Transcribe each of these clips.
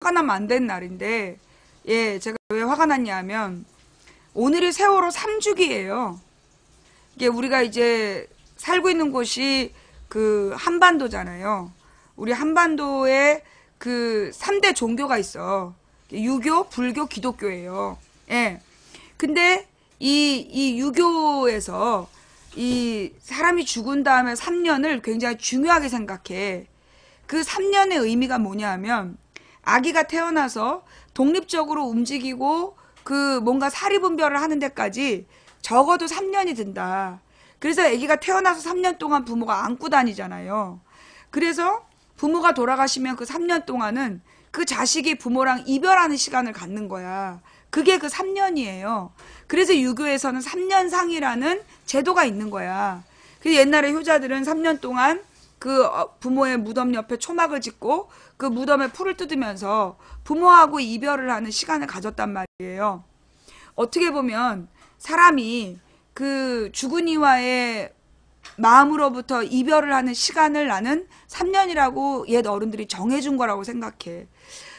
화가 나면 안 되는 날인데, 예, 제가 왜 화가 났냐 하면, 오늘이 세월호 3주기예요. 이게 우리가 이제 살고 있는 곳이 그 한반도잖아요. 우리 한반도에 그 3대 종교가 있어. 유교, 불교, 기독교예요. 예. 근데 이 유교에서 이 사람이 죽은 다음에 3년을 굉장히 중요하게 생각해. 그 3년의 의미가 뭐냐 하면 아기가 태어나서 독립적으로 움직이고 그 뭔가 사리분별을 하는 데까지 적어도 3년이 든다. 그래서 아기가 태어나서 3년 동안 부모가 안고 다니잖아요. 그래서 부모가 돌아가시면 그 3년 동안은 그 자식이 부모랑 이별하는 시간을 갖는 거야. 그게 그 3년이에요. 그래서 유교에서는 3년상이라는 제도가 있는 거야. 그 옛날에 효자들은 3년 동안 그 부모의 무덤 옆에 초막을 짓고 그 무덤에 풀을 뜯으면서 부모하고 이별을 하는 시간을 가졌단 말이에요. 어떻게 보면 사람이 그 죽은 이와의 마음으로부터 이별을 하는 시간을 나는 3년이라고 옛 어른들이 정해준 거라고 생각해.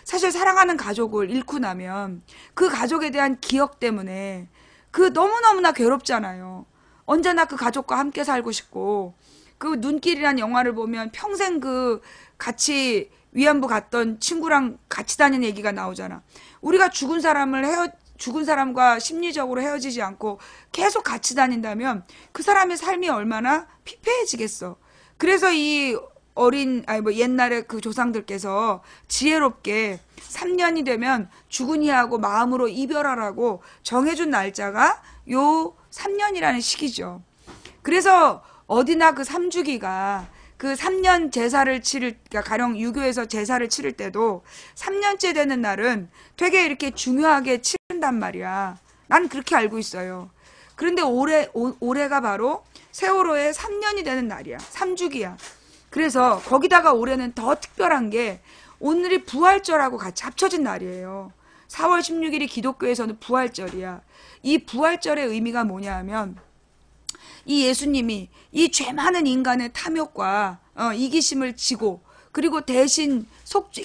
사실 사랑하는 가족을 잃고 나면 그 가족에 대한 기억 때문에 그 너무너무나 괴롭잖아요. 언제나 그 가족과 함께 살고 싶고 그 눈길이란 영화를 보면 평생 그 같이 위안부 갔던 친구랑 같이 다니는 얘기가 나오잖아. 우리가 죽은 사람과 심리적으로 헤어지지 않고 계속 같이 다닌다면 그 사람의 삶이 얼마나 피폐해지겠어. 그래서 이 옛날에 그 조상들께서 지혜롭게 3년이 되면 죽은 이하고 마음으로 이별하라고 정해준 날짜가 요 3년이라는 시기죠. 그래서 어디나 그 3주기가 그 3년 제사를 그러니까 가령 유교에서 제사를 치를 때도 3년째 되는 날은 되게 이렇게 중요하게 치른단 말이야. 난 그렇게 알고 있어요. 그런데 올해가 바로 세월호의 3년이 되는 날이야. 3주기야. 그래서 거기다가 올해는 더 특별한 게 오늘이 부활절하고 같이 합쳐진 날이에요. 4월 16일이 기독교에서는 부활절이야. 이 부활절의 의미가 뭐냐 하면 이 예수님이 이 죄 많은 인간의 탐욕과 이기심을 지고 그리고 대신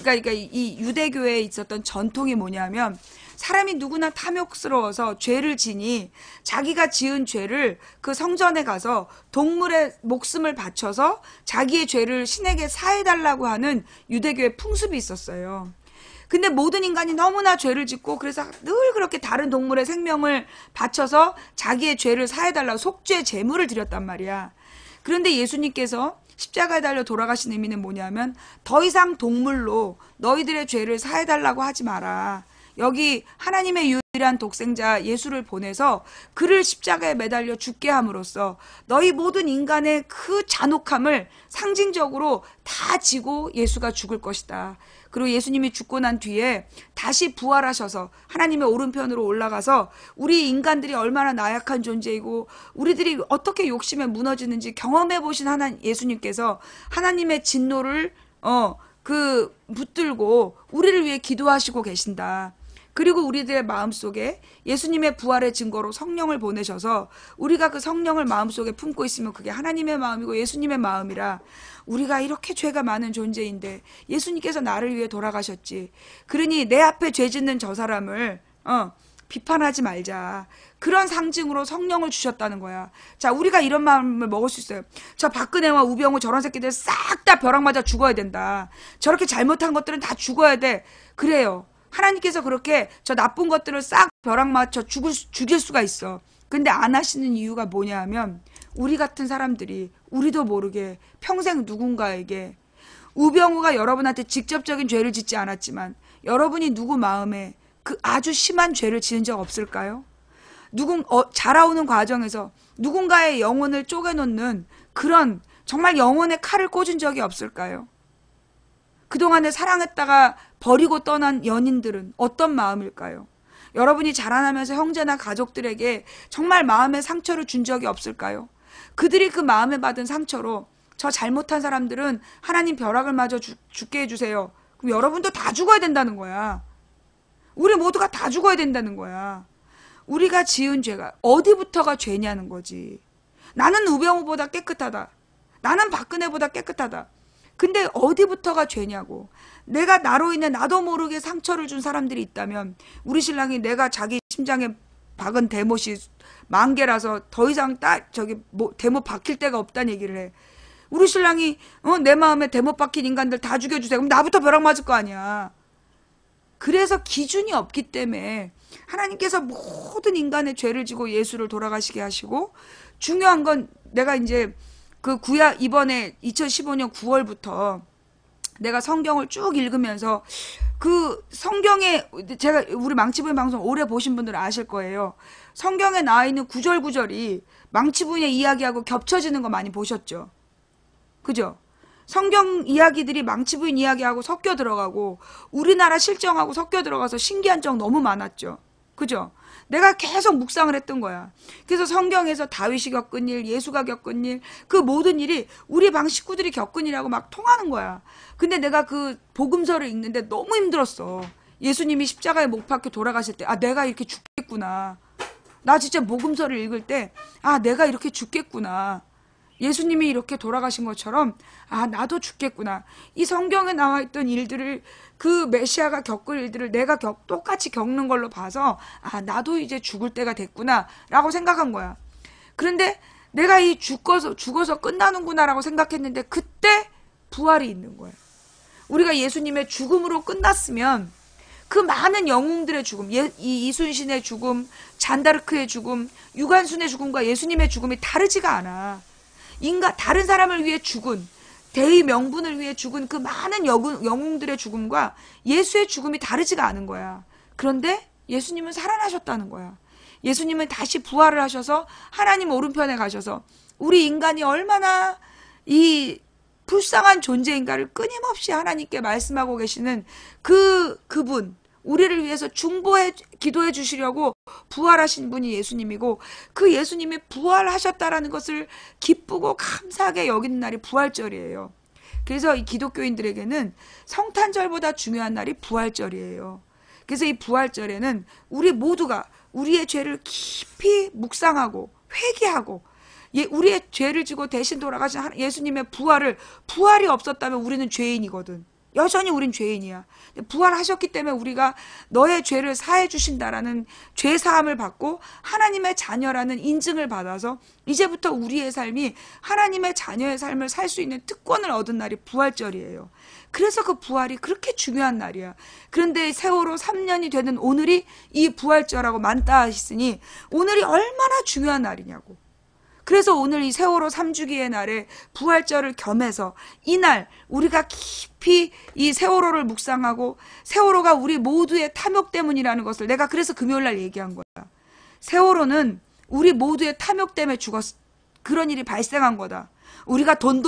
그러니까 이 유대교에 있었던 전통이 뭐냐면 사람이 누구나 탐욕스러워서 죄를 지니 자기가 지은 죄를 그 성전에 가서 동물의 목숨을 바쳐서 자기의 죄를 신에게 사해달라고 하는 유대교의 풍습이 있었어요. 근데 모든 인간이 너무나 죄를 짓고 그래서 늘 그렇게 다른 동물의 생명을 바쳐서 자기의 죄를 사해달라고 속죄 제물을 드렸단 말이야. 그런데 예수님께서 십자가에 달려 돌아가신 의미는 뭐냐면 더 이상 동물로 너희들의 죄를 사해달라고 하지 마라. 여기 하나님의 유일한 독생자 예수를 보내서 그를 십자가에 매달려 죽게 함으로써 너희 모든 인간의 그 잔혹함을 상징적으로 다 지고 예수가 죽을 것이다. 그리고 예수님이 죽고 난 뒤에 다시 부활하셔서 하나님의 오른편으로 올라가서 우리 인간들이 얼마나 나약한 존재이고 우리들이 어떻게 욕심에 무너지는지 경험해 보신 예수님께서 하나님의 진노를 붙들고 우리를 위해 기도하시고 계신다. 그리고 우리들의 마음속에 예수님의 부활의 증거로 성령을 보내셔서 우리가 그 성령을 마음속에 품고 있으면 그게 하나님의 마음이고 예수님의 마음이라 우리가 이렇게 죄가 많은 존재인데 예수님께서 나를 위해 돌아가셨지. 그러니 내 앞에 죄 짓는 저 사람을 비판하지 말자. 그런 상징으로 성령을 주셨다는 거야. 자, 우리가 이런 마음을 먹을 수 있어요. 저 박근혜와 우병우 저런 새끼들 싹 다 벼락 맞아 죽어야 된다. 저렇게 잘못한 것들은 다 죽어야 돼. 그래요. 하나님께서 그렇게 저 나쁜 것들을 싹 벼락 맞춰 죽일 수가 있어. 근데 안 하시는 이유가 뭐냐 하면 우리 같은 사람들이 우리도 모르게 평생 누군가에게 우병우가 여러분한테 직접적인 죄를 짓지 않았지만 여러분이 누구 마음에 그 아주 심한 죄를 지은 적 없을까요? 자라오는 과정에서 누군가의 영혼을 쪼개놓는 그런 정말 영혼의 칼을 꽂은 적이 없을까요? 그동안에 사랑했다가 버리고 떠난 연인들은 어떤 마음일까요? 여러분이 자라나면서 형제나 가족들에게 정말 마음의 상처를 준 적이 없을까요? 그들이 그 마음에 받은 상처로 저 잘못한 사람들은 하나님 벼락을 맞아 죽게 해주세요. 그럼 여러분도 다 죽어야 된다는 거야. 우리 모두가 다 죽어야 된다는 거야. 우리가 지은 죄가 어디부터가 죄냐는 거지. 나는 우병우보다 깨끗하다. 나는 박근혜보다 깨끗하다. 근데 어디부터가 죄냐고. 내가 나로 인해 나도 모르게 상처를 준 사람들이 있다면, 우리 신랑이 내가 자기 심장에 박은 대못이 10,000개라서 더 이상 대못 박힐 데가 없다는 얘기를 해. 우리 신랑이 내 마음에 대못 박힌 인간들 다 죽여주세요. 그럼 나부터 벼락 맞을 거 아니야. 그래서 기준이 없기 때문에 하나님께서 모든 인간의 죄를 지고 예수를 돌아가시게 하시고, 중요한 건 내가 이제 그 구약 이번에 2015년 9월부터 내가 성경을 쭉 읽으면서 그 성경에, 제가 우리 망치부인 방송 오래 보신 분들은 아실 거예요. 성경에 나와 있는 구절구절이 망치부인의 이야기하고 겹쳐지는 거 많이 보셨죠? 그죠? 성경 이야기들이 망치부인 이야기하고 섞여 들어가고 우리나라 실정하고 섞여 들어가서 신기한 점 너무 많았죠. 그죠? 내가 계속 묵상을 했던 거야. 그래서 성경에서 다윗이 겪은 일, 예수가 겪은 일, 그 모든 일이 우리 방 식구들이 겪은 일하고 막 통하는 거야. 근데 내가 그 복음서를 읽는데 너무 힘들었어. 예수님이 십자가에 못 박혀 돌아가실 때, 아, 내가 이렇게 죽겠구나. 나 진짜 복음서를 읽을 때, 아, 내가 이렇게 죽겠구나. 예수님이 이렇게 돌아가신 것처럼, 아, 나도 죽겠구나. 이 성경에 나와 있던 일들을, 그 메시아가 겪을 일들을 내가 똑같이 겪는 걸로 봐서, 아, 나도 이제 죽을 때가 됐구나 라고 생각한 거야. 그런데 내가 이 죽어서 끝나는구나 라고 생각했는데, 그때 부활이 있는 거야. 우리가 예수님의 죽음으로 끝났으면 그 많은 영웅들의 죽음, 이순신의 죽음, 잔다르크의 죽음, 유관순의 죽음과 예수님의 죽음이 다르지가 않아. 다른 사람을 위해 죽은, 대의 명분을 위해 죽은 그 많은 영웅들의 죽음과 예수의 죽음이 다르지가 않은 거야. 그런데 예수님은 살아나셨다는 거야. 예수님은 다시 부활을 하셔서 하나님 오른편에 가셔서 우리 인간이 얼마나 이 불쌍한 존재인가를 끊임없이 하나님께 말씀하고 계시는 그분, 우리를 위해서 기도해 주시려고 부활하신 분이 예수님이고, 그 예수님이 부활하셨다라는 것을 기쁘고 감사하게 여기는 날이 부활절이에요. 그래서 이 기독교인들에게는 성탄절보다 중요한 날이 부활절이에요. 그래서 이 부활절에는 우리 모두가 우리의 죄를 깊이 묵상하고 회개하고, 우리의 죄를 지고 대신 돌아가신 예수님의 부활이 없었다면 우리는 죄인이거든. 여전히 우린 죄인이야. 부활하셨기 때문에 우리가 너의 죄를 사해 주신다라는 죄 사함을 받고 하나님의 자녀라는 인증을 받아서 이제부터 우리의 삶이 하나님의 자녀의 삶을 살 수 있는 특권을 얻은 날이 부활절이에요. 그래서 그 부활이 그렇게 중요한 날이야. 그런데 세월호 3년이 되는 오늘이 이 부활절하고 맞닿아 있으니 오늘이 얼마나 중요한 날이냐고. 그래서 오늘 이 세월호 3주기의 날에 부활절을 겸해서 이날 우리가 깊이 이 세월호를 묵상하고, 세월호가 우리 모두의 탐욕 때문이라는 것을 내가 그래서 금요일날 얘기한 거야. 세월호는 우리 모두의 탐욕 때문에 그런 일이 발생한 거다. 우리가 돈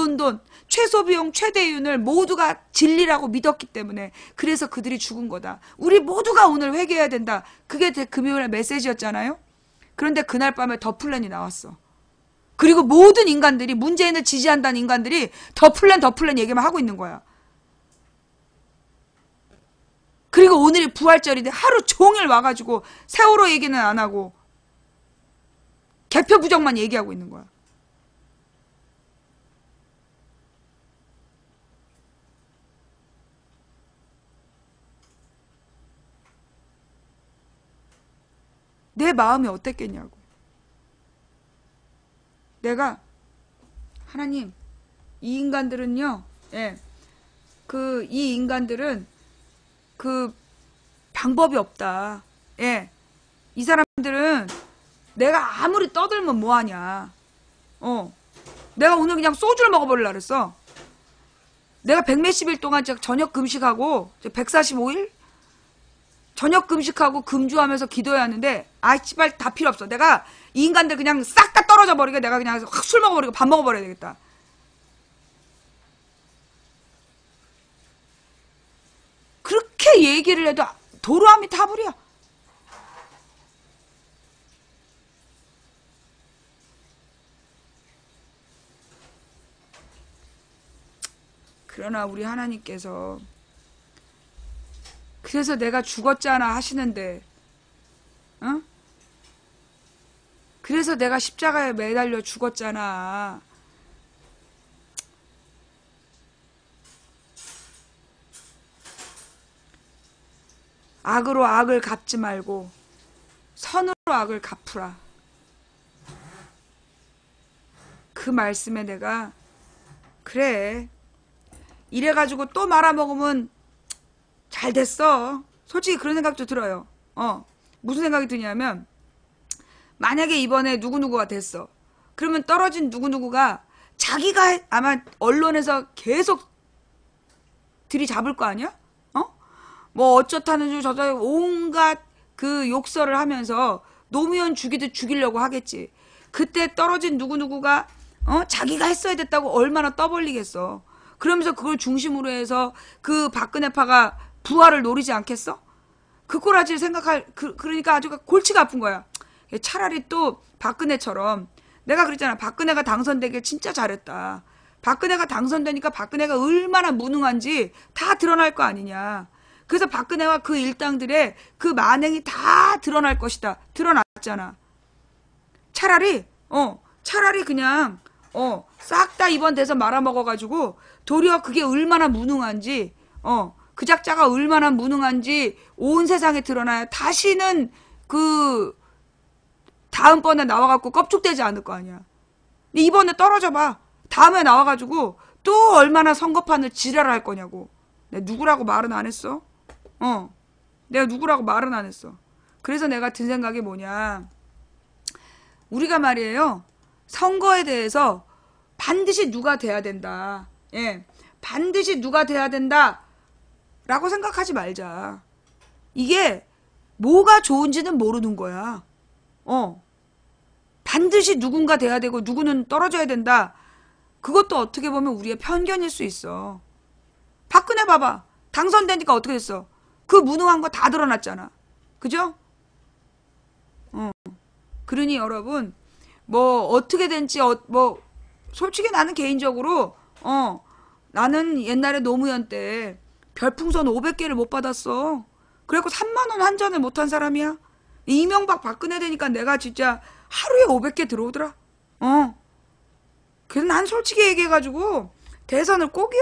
최소 비용 최대윤을 모두가 진리라고 믿었기 때문에, 그래서 그들이 죽은 거다. 우리 모두가 오늘 회개해야 된다. 그게 금요일의 메시지였잖아요. 그런데 그날 밤에 더 플랜이 나왔어. 그리고 모든 인간들이, 문재인을 지지한다는 인간들이 더 플랜 얘기만 하고 있는 거야. 그리고 오늘이 부활절인데 하루 종일 와가지고 세월호 얘기는 안 하고 개표 부정만 얘기하고 있는 거야. 내 마음이 어땠겠냐고. 내가, 하나님, 이 인간들은요, 이 인간들은 방법이 없다. 이 사람들은 내가 아무리 떠들면 뭐하냐. 내가 오늘 그냥 소주를 먹어버리려고 그랬어. 내가 100몇십 일 동안 저녁 금식하고, 145일? 저녁 금식하고 금주하면서 기도해야 하는데, 씨발 다 필요 없어. 내가 이 인간들 그냥 싹 다 떨어져 버리게, 내가 그냥 확 술 먹어버리고 밥 먹어버려야 되겠다. 그렇게 얘기를 해도 도로함이 타불이야. 그러나 우리 하나님께서, 그래서 내가 죽었잖아 하시는데, 그래서 내가 십자가에 매달려 죽었잖아. 악으로 악을 갚지 말고 선으로 악을 갚으라. 그 말씀에 내가 그래 이래가지고 또 말아먹으면 잘 됐어. 솔직히 그런 생각도 들어요. 무슨 생각이 드냐면 만약에 이번에 누구누구가 됐어. 그러면 떨어진 누구누구가 자기가 아마 언론에서 계속 들이잡을 거 아니야? 뭐 어쩌다는 줄 저쩌다 온갖 그 욕설을 하면서 노무현 죽이듯 죽이려고 하겠지. 그때 떨어진 누구누구가 자기가 했어야 됐다고 얼마나 떠벌리겠어. 그러면서 그걸 중심으로 해서 그 박근혜파가 부활을 노리지 않겠어? 그 꼬라지를 생각할 그러니까 아주 골치가 아픈 거야. 차라리 또 박근혜처럼 내가 그랬잖아. 박근혜가 당선되길 진짜 잘했다. 박근혜가 당선되니까 박근혜가 얼마나 무능한지 다 드러날 거 아니냐. 그래서 박근혜와 그 일당들의 그 만행이 다 드러날 것이다. 드러났잖아. 차라리 그냥 싹 다 이번 대선 말아먹어가지고 도리어 그게 얼마나 무능한지 그 작자가 얼마나 무능한지 온 세상에 드러나야 다시는 그 다음번에 나와갖고 껍죽대지 않을 거 아니야. 이번에 떨어져 봐. 다음에 나와가지고 또 얼마나 선거판을 지랄할 거냐고. 내가 누구라고 말은 안 했어. 내가 누구라고 말은 안 했어. 그래서 내가 든 생각이 뭐냐. 우리가 말이에요. 선거에 대해서 반드시 누가 돼야 된다. 예. 반드시 누가 돼야 된다. 라고 생각하지 말자. 이게 뭐가 좋은지는 모르는 거야. 반드시 누군가 돼야 되고 누구는 떨어져야 된다. 그것도 어떻게 보면 우리의 편견일 수 있어. 박근혜 봐봐. 당선되니까 어떻게 됐어? 그 무능한 거 다 드러났잖아. 그죠? 그러니 여러분 뭐 어떻게 된지 뭐 솔직히 나는 개인적으로 나는 옛날에 노무현 때 별풍선 500개를 못 받았어. 그래갖고 3만 원 한 잔을 못한 사람이야. 이명박 박근혜 되니까 내가 진짜 하루에 500개 들어오더라. 그래서 난 솔직히 얘기해가지고 대선을 꼭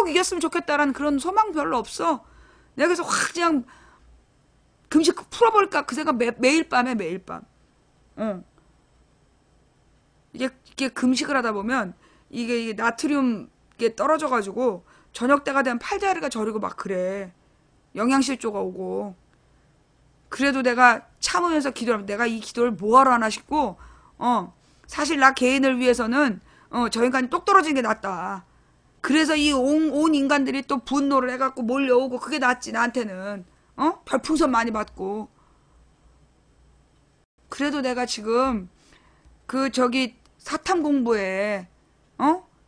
이겼으면 좋겠다라는 그런 소망 별로 없어. 내가 그래서 확 그냥 금식 풀어버릴까 그 생각 매일 밤에 매일 밤. 이게 금식을 하다 보면 이게 나트륨 게 떨어져가지고 저녁 때가 되면 팔다리가 저리고 막 그래. 영양실조가 오고. 그래도 내가 참으면서 기도하면 내가 이 기도를 뭐하러 하나 싶고 사실 나 개인을 위해서는 저 인간이 똑 떨어지는 게 낫다. 그래서 이 온 인간들이 또 분노를 해갖고 몰려오고 그게 낫지 나한테는. 별풍선 많이 받고. 그래도 내가 지금 그 저기 사탐 공부에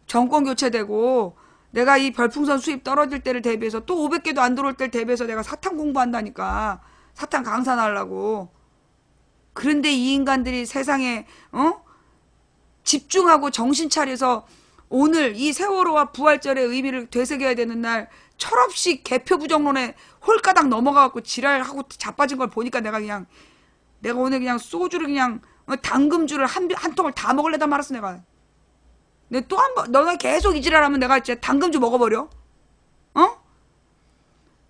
정권 교체되고 내가 이 별풍선 수입 떨어질 때를 대비해서 또 500개도 안 들어올 때를 대비해서 내가 사탐 공부한다니까. 사탐 강산하려고. 그런데 이 인간들이 세상에 집중하고 정신 차려서 오늘 이 세월호와 부활절의 의미를 되새겨야 되는 날 철없이 개표 부정론에 홀가닥 넘어가갖고 지랄하고 자빠진 걸 보니까 내가 오늘 그냥 소주를 그냥 당금주를 한 통을 다 먹을래다 말았어 내가. 근데 또 한 번 너네 계속 이 지랄하면 내가 이제 당금주 먹어버려.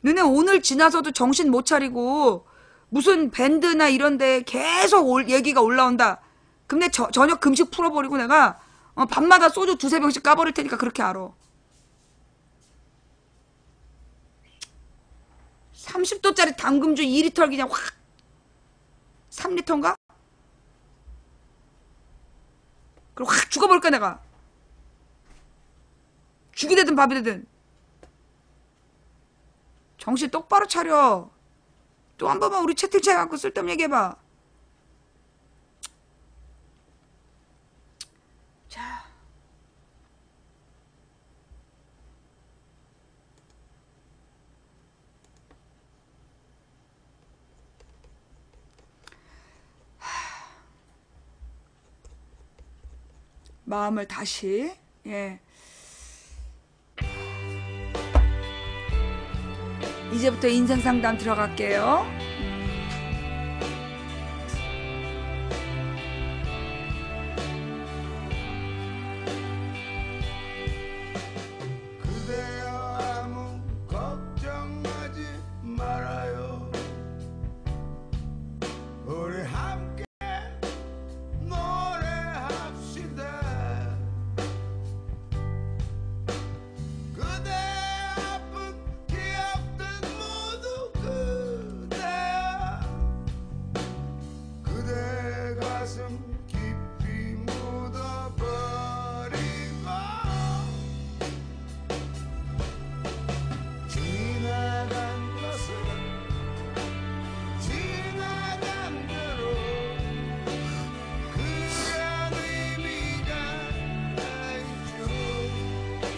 너네 오늘 지나서도 정신 못 차리고 무슨 밴드나 이런데 계속 얘기가 올라온다. 근데 저녁 금식 풀어버리고 내가 밤마다 소주 2-3병씩 까버릴 테니까 그렇게 알아. 30도짜리 당금주 2리터 그냥 확 3리터인가? 그리고 확 죽어버릴까 내가. 죽이 되든 밥이 되든. 정신 똑바로 차려. 또 한 번만 우리 채팅창 갖고 쓸데없는 얘기해봐. 자. 마음을 다시 이제부터 인생 상담 들어갈게요. 그대여 아무 걱정하지 말아요.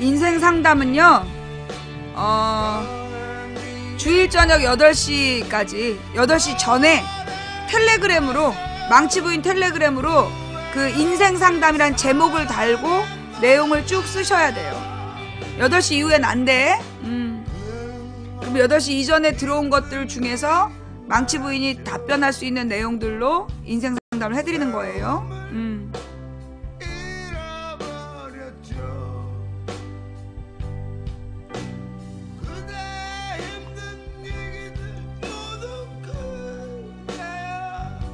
인생 상담은요, 주일 저녁 8시까지, 8시 전에 텔레그램으로, 망치부인 텔레그램으로 그 인생 상담이란 제목을 달고 내용을 쭉 쓰셔야 돼요. 8시 이후엔 안 돼. 그럼 8시 이전에 들어온 것들 중에서 망치부인이 답변할 수 있는 내용들로 인생 상담을 해드리는 거예요.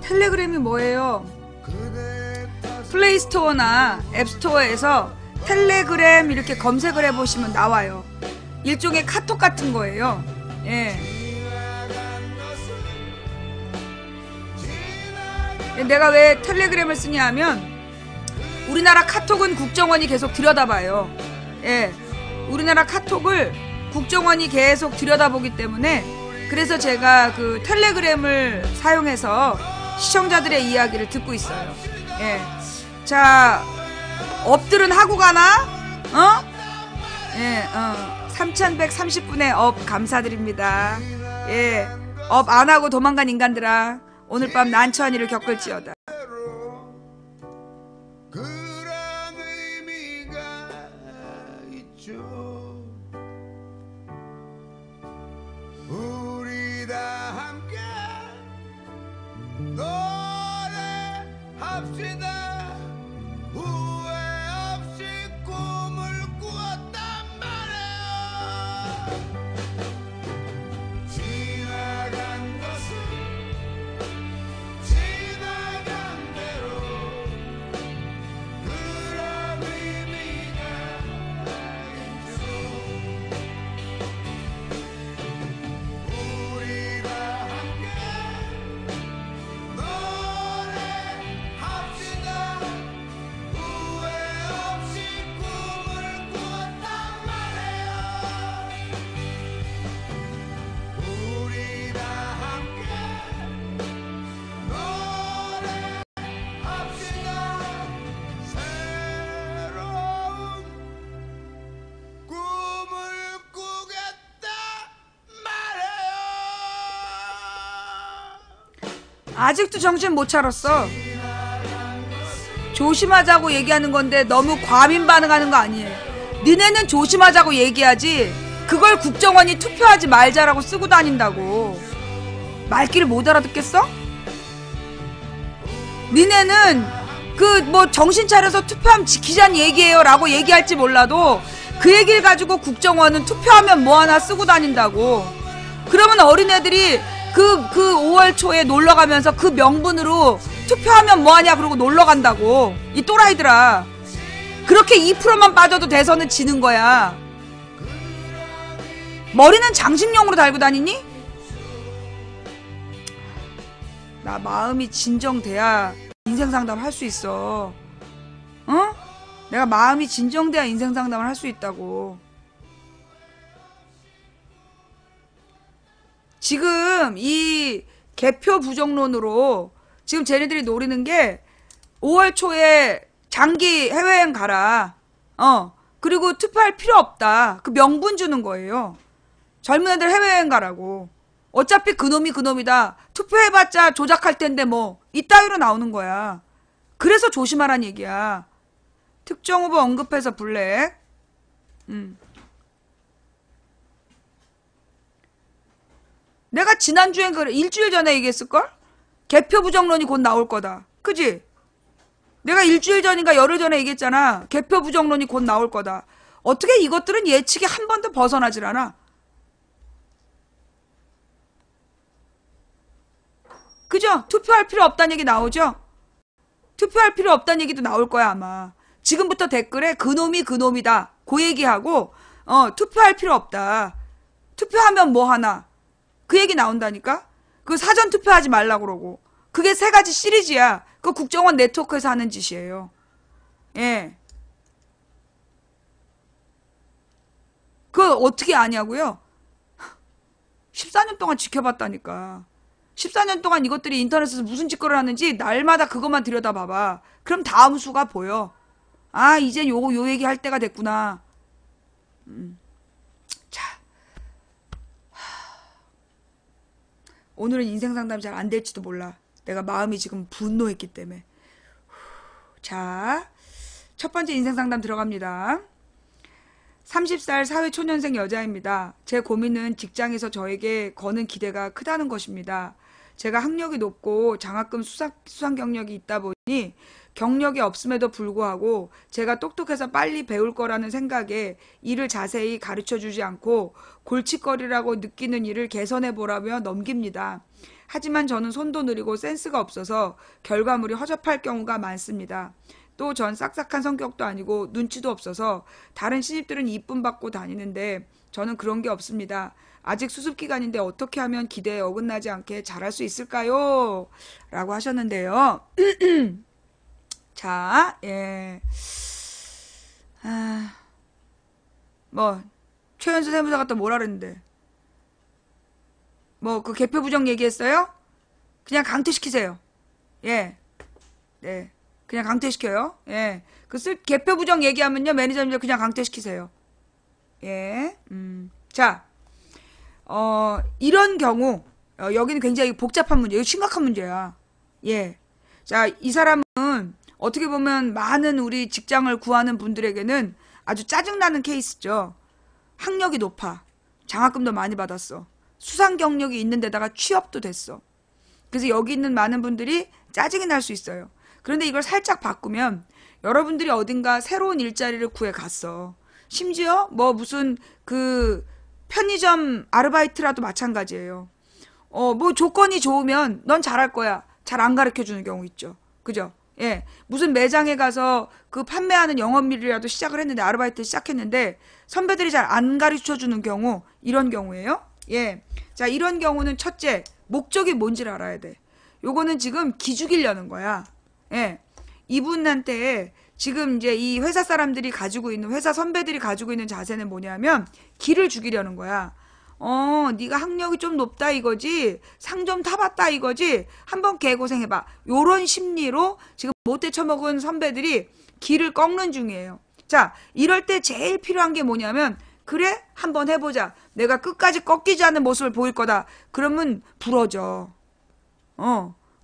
텔레그램이 뭐예요? 플레이스토어나 앱스토어에서 텔레그램 이렇게 검색을 해보시면 나와요. 일종의 카톡 같은 거예요. 예. 내가 왜 텔레그램을 쓰냐 하면 우리나라 카톡은 국정원이 계속 들여다봐요. 예. 우리나라 카톡을 국정원이 계속 들여다보기 때문에 그래서 제가 그 텔레그램을 사용해서 시청자들의 이야기를 듣고 있어요. 예. 자, 업들은 하고 가나? 예, 3130분의 업 감사드립니다. 예. 업 안 하고 도망간 인간들아, 오늘 밤 난처한 일을 겪을지어다. 그런 의미가 있죠. 우리 다 함께 노래합시다. 후회 없이 꿈을 꾸었단 말이야. 지나간 것은 지나간 대로 그런 의미가 있죠. 우리 다 함께 노래합시다. 후회 없이 꿈을 꾸었단 말이야. 우리 다 함께 노래합시다. 새로운 꿈을 꾸겠다 말이야. 아직도 정신 못 차렸어. 조심하자고 얘기하는 건데 너무 과민 반응하는 거 아니에요. 니네는 조심하자고 얘기하지 그걸 국정원이 투표하지 말자라고 쓰고 다닌다고. 말귀를 못 알아듣겠어? 니네는 그 뭐 정신 차려서 투표하면 지키자는 얘기예요 라고 얘기할지 몰라도 그 얘기를 가지고 국정원은 투표하면 뭐 하나 쓰고 다닌다고. 그러면 어린애들이 그 5월 초에 놀러 가면서 그 명분으로 투표하면 뭐하냐 그러고 놀러 간다고. 이 또라이들아. 그렇게 2%만 빠져도 대선은 지는 거야. 머리는 장식용으로 달고 다니니? 나 마음이 진정돼야 인생 상담을 할 수 있어. 어? 내가 마음이 진정돼야 인생 상담을 할 수 있다고. 지금 이 개표 부정론으로 지금 쟤네들이 노리는 게 5월 초에 장기 해외여행 가라. 그리고 투표할 필요 없다. 그 명분 주는 거예요. 젊은 애들 해외여행 가라고. 어차피 그놈이다. 투표해봤자 조작할 텐데 뭐 이따위로 나오는 거야. 그래서 조심하란 얘기야. 특정 후보 언급해서 블랙. 내가 지난주엔 그래 일주일 전에 얘기했을걸? 개표 부정론이 곧 나올 거다. 그지? 내가 일주일 전인가 열흘 전에 얘기했잖아. 개표 부정론이 곧 나올 거다. 어떻게 이것들은 예측이 한 번도 벗어나질 않아. 그죠? 투표할 필요 없다는 얘기 나오죠? 투표할 필요 없다는 얘기도 나올 거야 아마. 지금부터 댓글에 그놈이다. 그 얘기하고 투표할 필요 없다. 투표하면 뭐 하나. 그 얘기 나온다니까? 그 사전 투표하지 말라고 그러고. 그게 3가지 시리즈야. 그 국정원 네트워크에서 하는 짓이에요. 예. 그거 어떻게 아냐고요? 14년 동안 지켜봤다니까. 14년 동안 이것들이 인터넷에서 무슨 짓거리를 하는지 날마다 그것만 들여다봐봐. 그럼 다음 수가 보여. 아, 이제 요 얘기 할 때가 됐구나. 자, 오늘은 인생 상담이 잘 안 될지도 몰라. 내가 마음이 지금 분노했기 때문에. 자, 첫 번째 인생 상담 들어갑니다. 30살 사회초년생 여자입니다. 제 고민은 직장에서 저에게 거는 기대가 크다는 것입니다. 제가 학력이 높고 장학금 수상 경력이 있다 보니 경력이 없음에도 불구하고 제가 똑똑해서 빨리 배울 거라는 생각에 일을 자세히 가르쳐 주지 않고 골칫거리라고 느끼는 일을 개선해 보라며 넘깁니다. 하지만 저는 손도 느리고 센스가 없어서 결과물이 허접할 경우가 많습니다. 또 전 싹싹한 성격도 아니고 눈치도 없어서 다른 신입들은 이쁨 받고 다니는데 저는 그런 게 없습니다. 아직 수습 기간인데 어떻게 하면 기대에 어긋나지 않게 잘할 수 있을까요? 라고 하셨는데요. 자, 예. 최연수 세무사가 또 뭐라 그랬는데? 그 개표 부정 얘기했어요? 그냥 강퇴시키세요. 예. 네. 그냥 강퇴시켜요. 예. 개표 부정 얘기하면요, 매니저님들 그냥 강퇴시키세요. 예. 자, 이런 경우, 여기는 굉장히 복잡한 문제, 이거 심각한 문제야. 예. 자, 이 사람은 어떻게 보면 많은 우리 직장을 구하는 분들에게는 아주 짜증나는 케이스죠. 학력이 높아. 장학금도 많이 받았어. 수상 경력이 있는 데다가 취업도 됐어. 그래서 여기 있는 많은 분들이 짜증이 날 수 있어요. 그런데 이걸 살짝 바꾸면 여러분들이 어딘가 새로운 일자리를 구해 갔어. 심지어 무슨 편의점 아르바이트라도 마찬가지예요. 조건이 좋으면 넌 잘할 거야. 잘 안 가르쳐 주는 경우 있죠. 그죠? 예. 무슨 매장에 가서 판매하는 영업일이라도 시작을 했는데, 아르바이트 시작했는데 선배들이 잘 안 가르쳐 주는 경우, 이런 경우예요. 예. 자, 이런 경우는 첫째, 목적이 뭔지를 알아야 돼. 요거는 지금 기죽이려는 거야. 예. 이분한테 지금 이제 이 회사 사람들이 가지고 있는, 회사 선배들이 가지고 있는 자세는 뭐냐면 기를 죽이려는 거야. 네가 학력이 좀 높다 이거지, 상 좀 타봤다 이거지, 한번 개고생해봐. 요런 심리로 지금 못돼 처먹은 선배들이 기를 꺾는 중이에요. 자, 이럴 때 제일 필요한 게 뭐냐면, 그래? 한번 해보자. 내가 끝까지 꺾이지 않는 모습을 보일 거다. 그러면 부러져.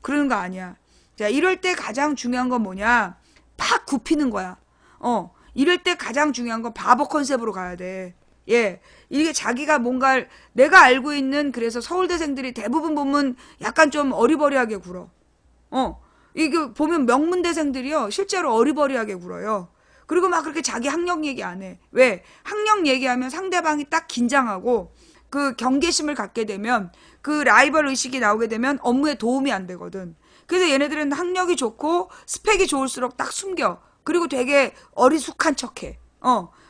그러는 거 아니야. 자, 이럴 때 가장 중요한 건 뭐냐? 팍 굽히는 거야. 이럴 때 가장 중요한 건 바보 컨셉으로 가야 돼. 예. 이게 자기가 뭔가, 내가 알고 있는, 그래서 서울대생들이 대부분 보면 약간 좀 어리버리하게 굴어. 이게 보면 명문대생들이요, 실제로 어리버리하게 굴어요. 그리고 막 그렇게 자기 학력 얘기 안 해. 왜? 학력 얘기하면 상대방이 딱 긴장하고 경계심을 갖게 되면, 라이벌 의식이 나오게 되면 업무에 도움이 안 되거든. 그래서 얘네들은 학력이 좋고 스펙이 좋을수록 딱 숨겨. 그리고 되게 어리숙한 척해.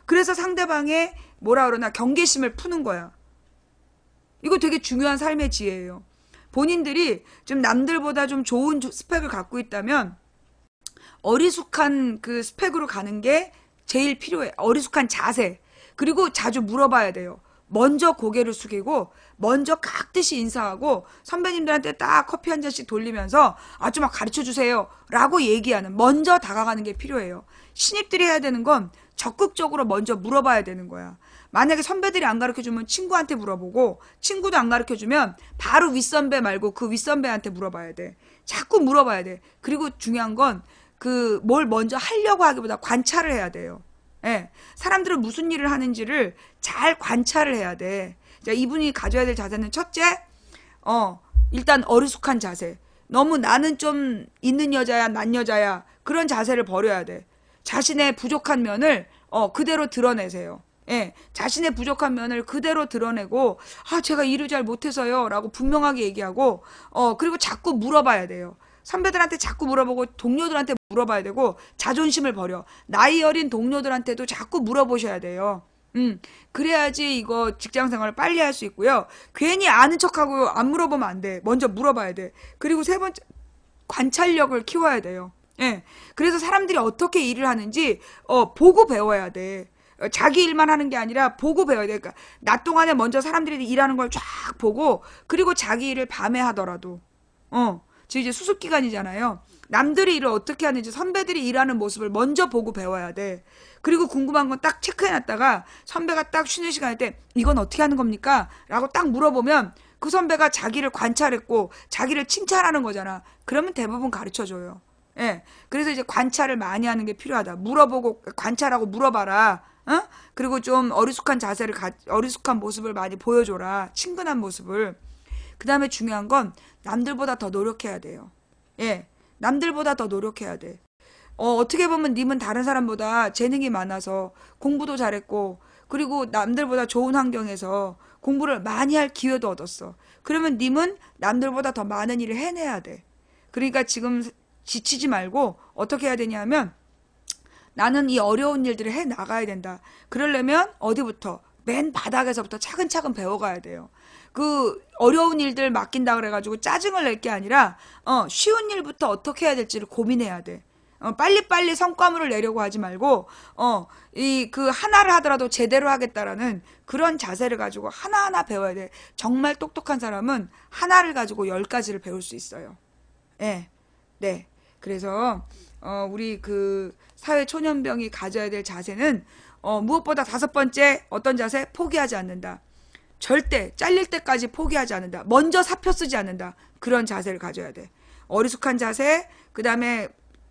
그래서 상대방의 뭐라 그러나 경계심을 푸는 거야. 이거 되게 중요한 삶의 지혜예요. 본인들이 좀 남들보다 좀 좋은 스펙을 갖고 있다면 어리숙한 스펙으로 가는 게 제일 필요해. 어리숙한 자세. 그리고 자주 물어봐야 돼요. 먼저 고개를 숙이고 먼저 깍듯이 인사하고 선배님들한테 딱 커피 한 잔씩 돌리면서 좀 막 가르쳐주세요 라고 얘기하는, 먼저 다가가는 게 필요해요. 신입들이 해야 되는 건 적극적으로 먼저 물어봐야 되는 거야. 만약에 선배들이 안 가르쳐주면 친구한테 물어보고, 친구도 안 가르쳐주면 바로 윗선배 말고 그 윗선배한테 물어봐야 돼. 자꾸 물어봐야 돼. 그리고 중요한 건 뭘 먼저 하려고 하기보다 관찰을 해야 돼요. 예. 사람들은 무슨 일을 하는지를 잘 관찰을 해야 돼. 자, 이분이 가져야 될 자세는 첫째, 일단 어리숙한 자세. 너무 나는 좀 있는 여자야, 난 여자야, 그런 자세를 버려야 돼. 자신의 부족한 면을 그대로 드러내세요. 예. 자신의 부족한 면을 그대로 드러내고, 제가 일을 잘 못해서요 라고 분명하게 얘기하고, 그리고 자꾸 물어봐야 돼요. 선배들한테 자꾸 물어보고 동료들한테 물어봐야 되고, 자존심을 버려. 나이 어린 동료들한테도 자꾸 물어보셔야 돼요. 그래야지 이거 직장생활을 빨리 할 수 있고요. 괜히 아는 척하고 안 물어보면 안 돼. 먼저 물어봐야 돼. 그리고 세 번째, 관찰력을 키워야 돼요. 예. 그래서 사람들이 어떻게 일을 하는지 보고 배워야 돼. 자기 일만 하는 게 아니라 보고 배워야 돼. 그러니까 낮 동안에 먼저 사람들이 일하는 걸 쫙 보고, 그리고 자기 일을 밤에 하더라도 지금 이제 수습 기간이잖아요. 남들이 일을 어떻게 하는지 선배들이 일하는 모습을 먼저 보고 배워야 돼. 그리고 궁금한 건 딱 체크해놨다가 선배가 딱 쉬는 시간일 때 이건 어떻게 하는 겁니까? 라고 딱 물어보면 그 선배가 자기를 관찰했고 자기를 칭찬하는 거잖아. 그러면 대부분 가르쳐줘요. 예. 그래서 이제 관찰을 많이 하는 게 필요하다. 물어보고 관찰하고 물어봐라. 어? 그리고 좀 어리숙한 자세를 어리숙한 모습을 많이 보여줘라. 친근한 모습을. 그 다음에 중요한 건 남들보다 더 노력해야 돼요. 예. 남들보다 더 노력해야 돼. 어떻게 보면 님은 다른 사람보다 재능이 많아서 공부도 잘했고 그리고 남들보다 좋은 환경에서 공부를 많이 할 기회도 얻었어. 그러면 님은 남들보다 더 많은 일을 해내야 돼. 그러니까 지금 지치지 말고 어떻게 해야 되냐면 나는 이 어려운 일들을 해 나가야 된다. 그러려면 어디부터? 맨 바닥에서부터 차근차근 배워가야 돼요. 그 어려운 일들 맡긴다 그래가지고 짜증을 낼 게 아니라 쉬운 일부터 어떻게 해야 될지를 고민해야 돼. 빨리빨리 성과물을 내려고 하지 말고 이 그 하나를 하더라도 제대로 하겠다라는 그런 자세를 가지고 하나하나 배워야 돼. 정말 똑똑한 사람은 하나를 가지고 10가지를 배울 수 있어요. 예. 네. 그래서 우리 그 사회 초년병이 가져야 될 자세는 무엇보다 5번째 어떤 자세? 포기하지 않는다. 절대 잘릴 때까지 포기하지 않는다. 먼저 사표 쓰지 않는다. 그런 자세를 가져야 돼. 어리숙한 자세, 그 다음에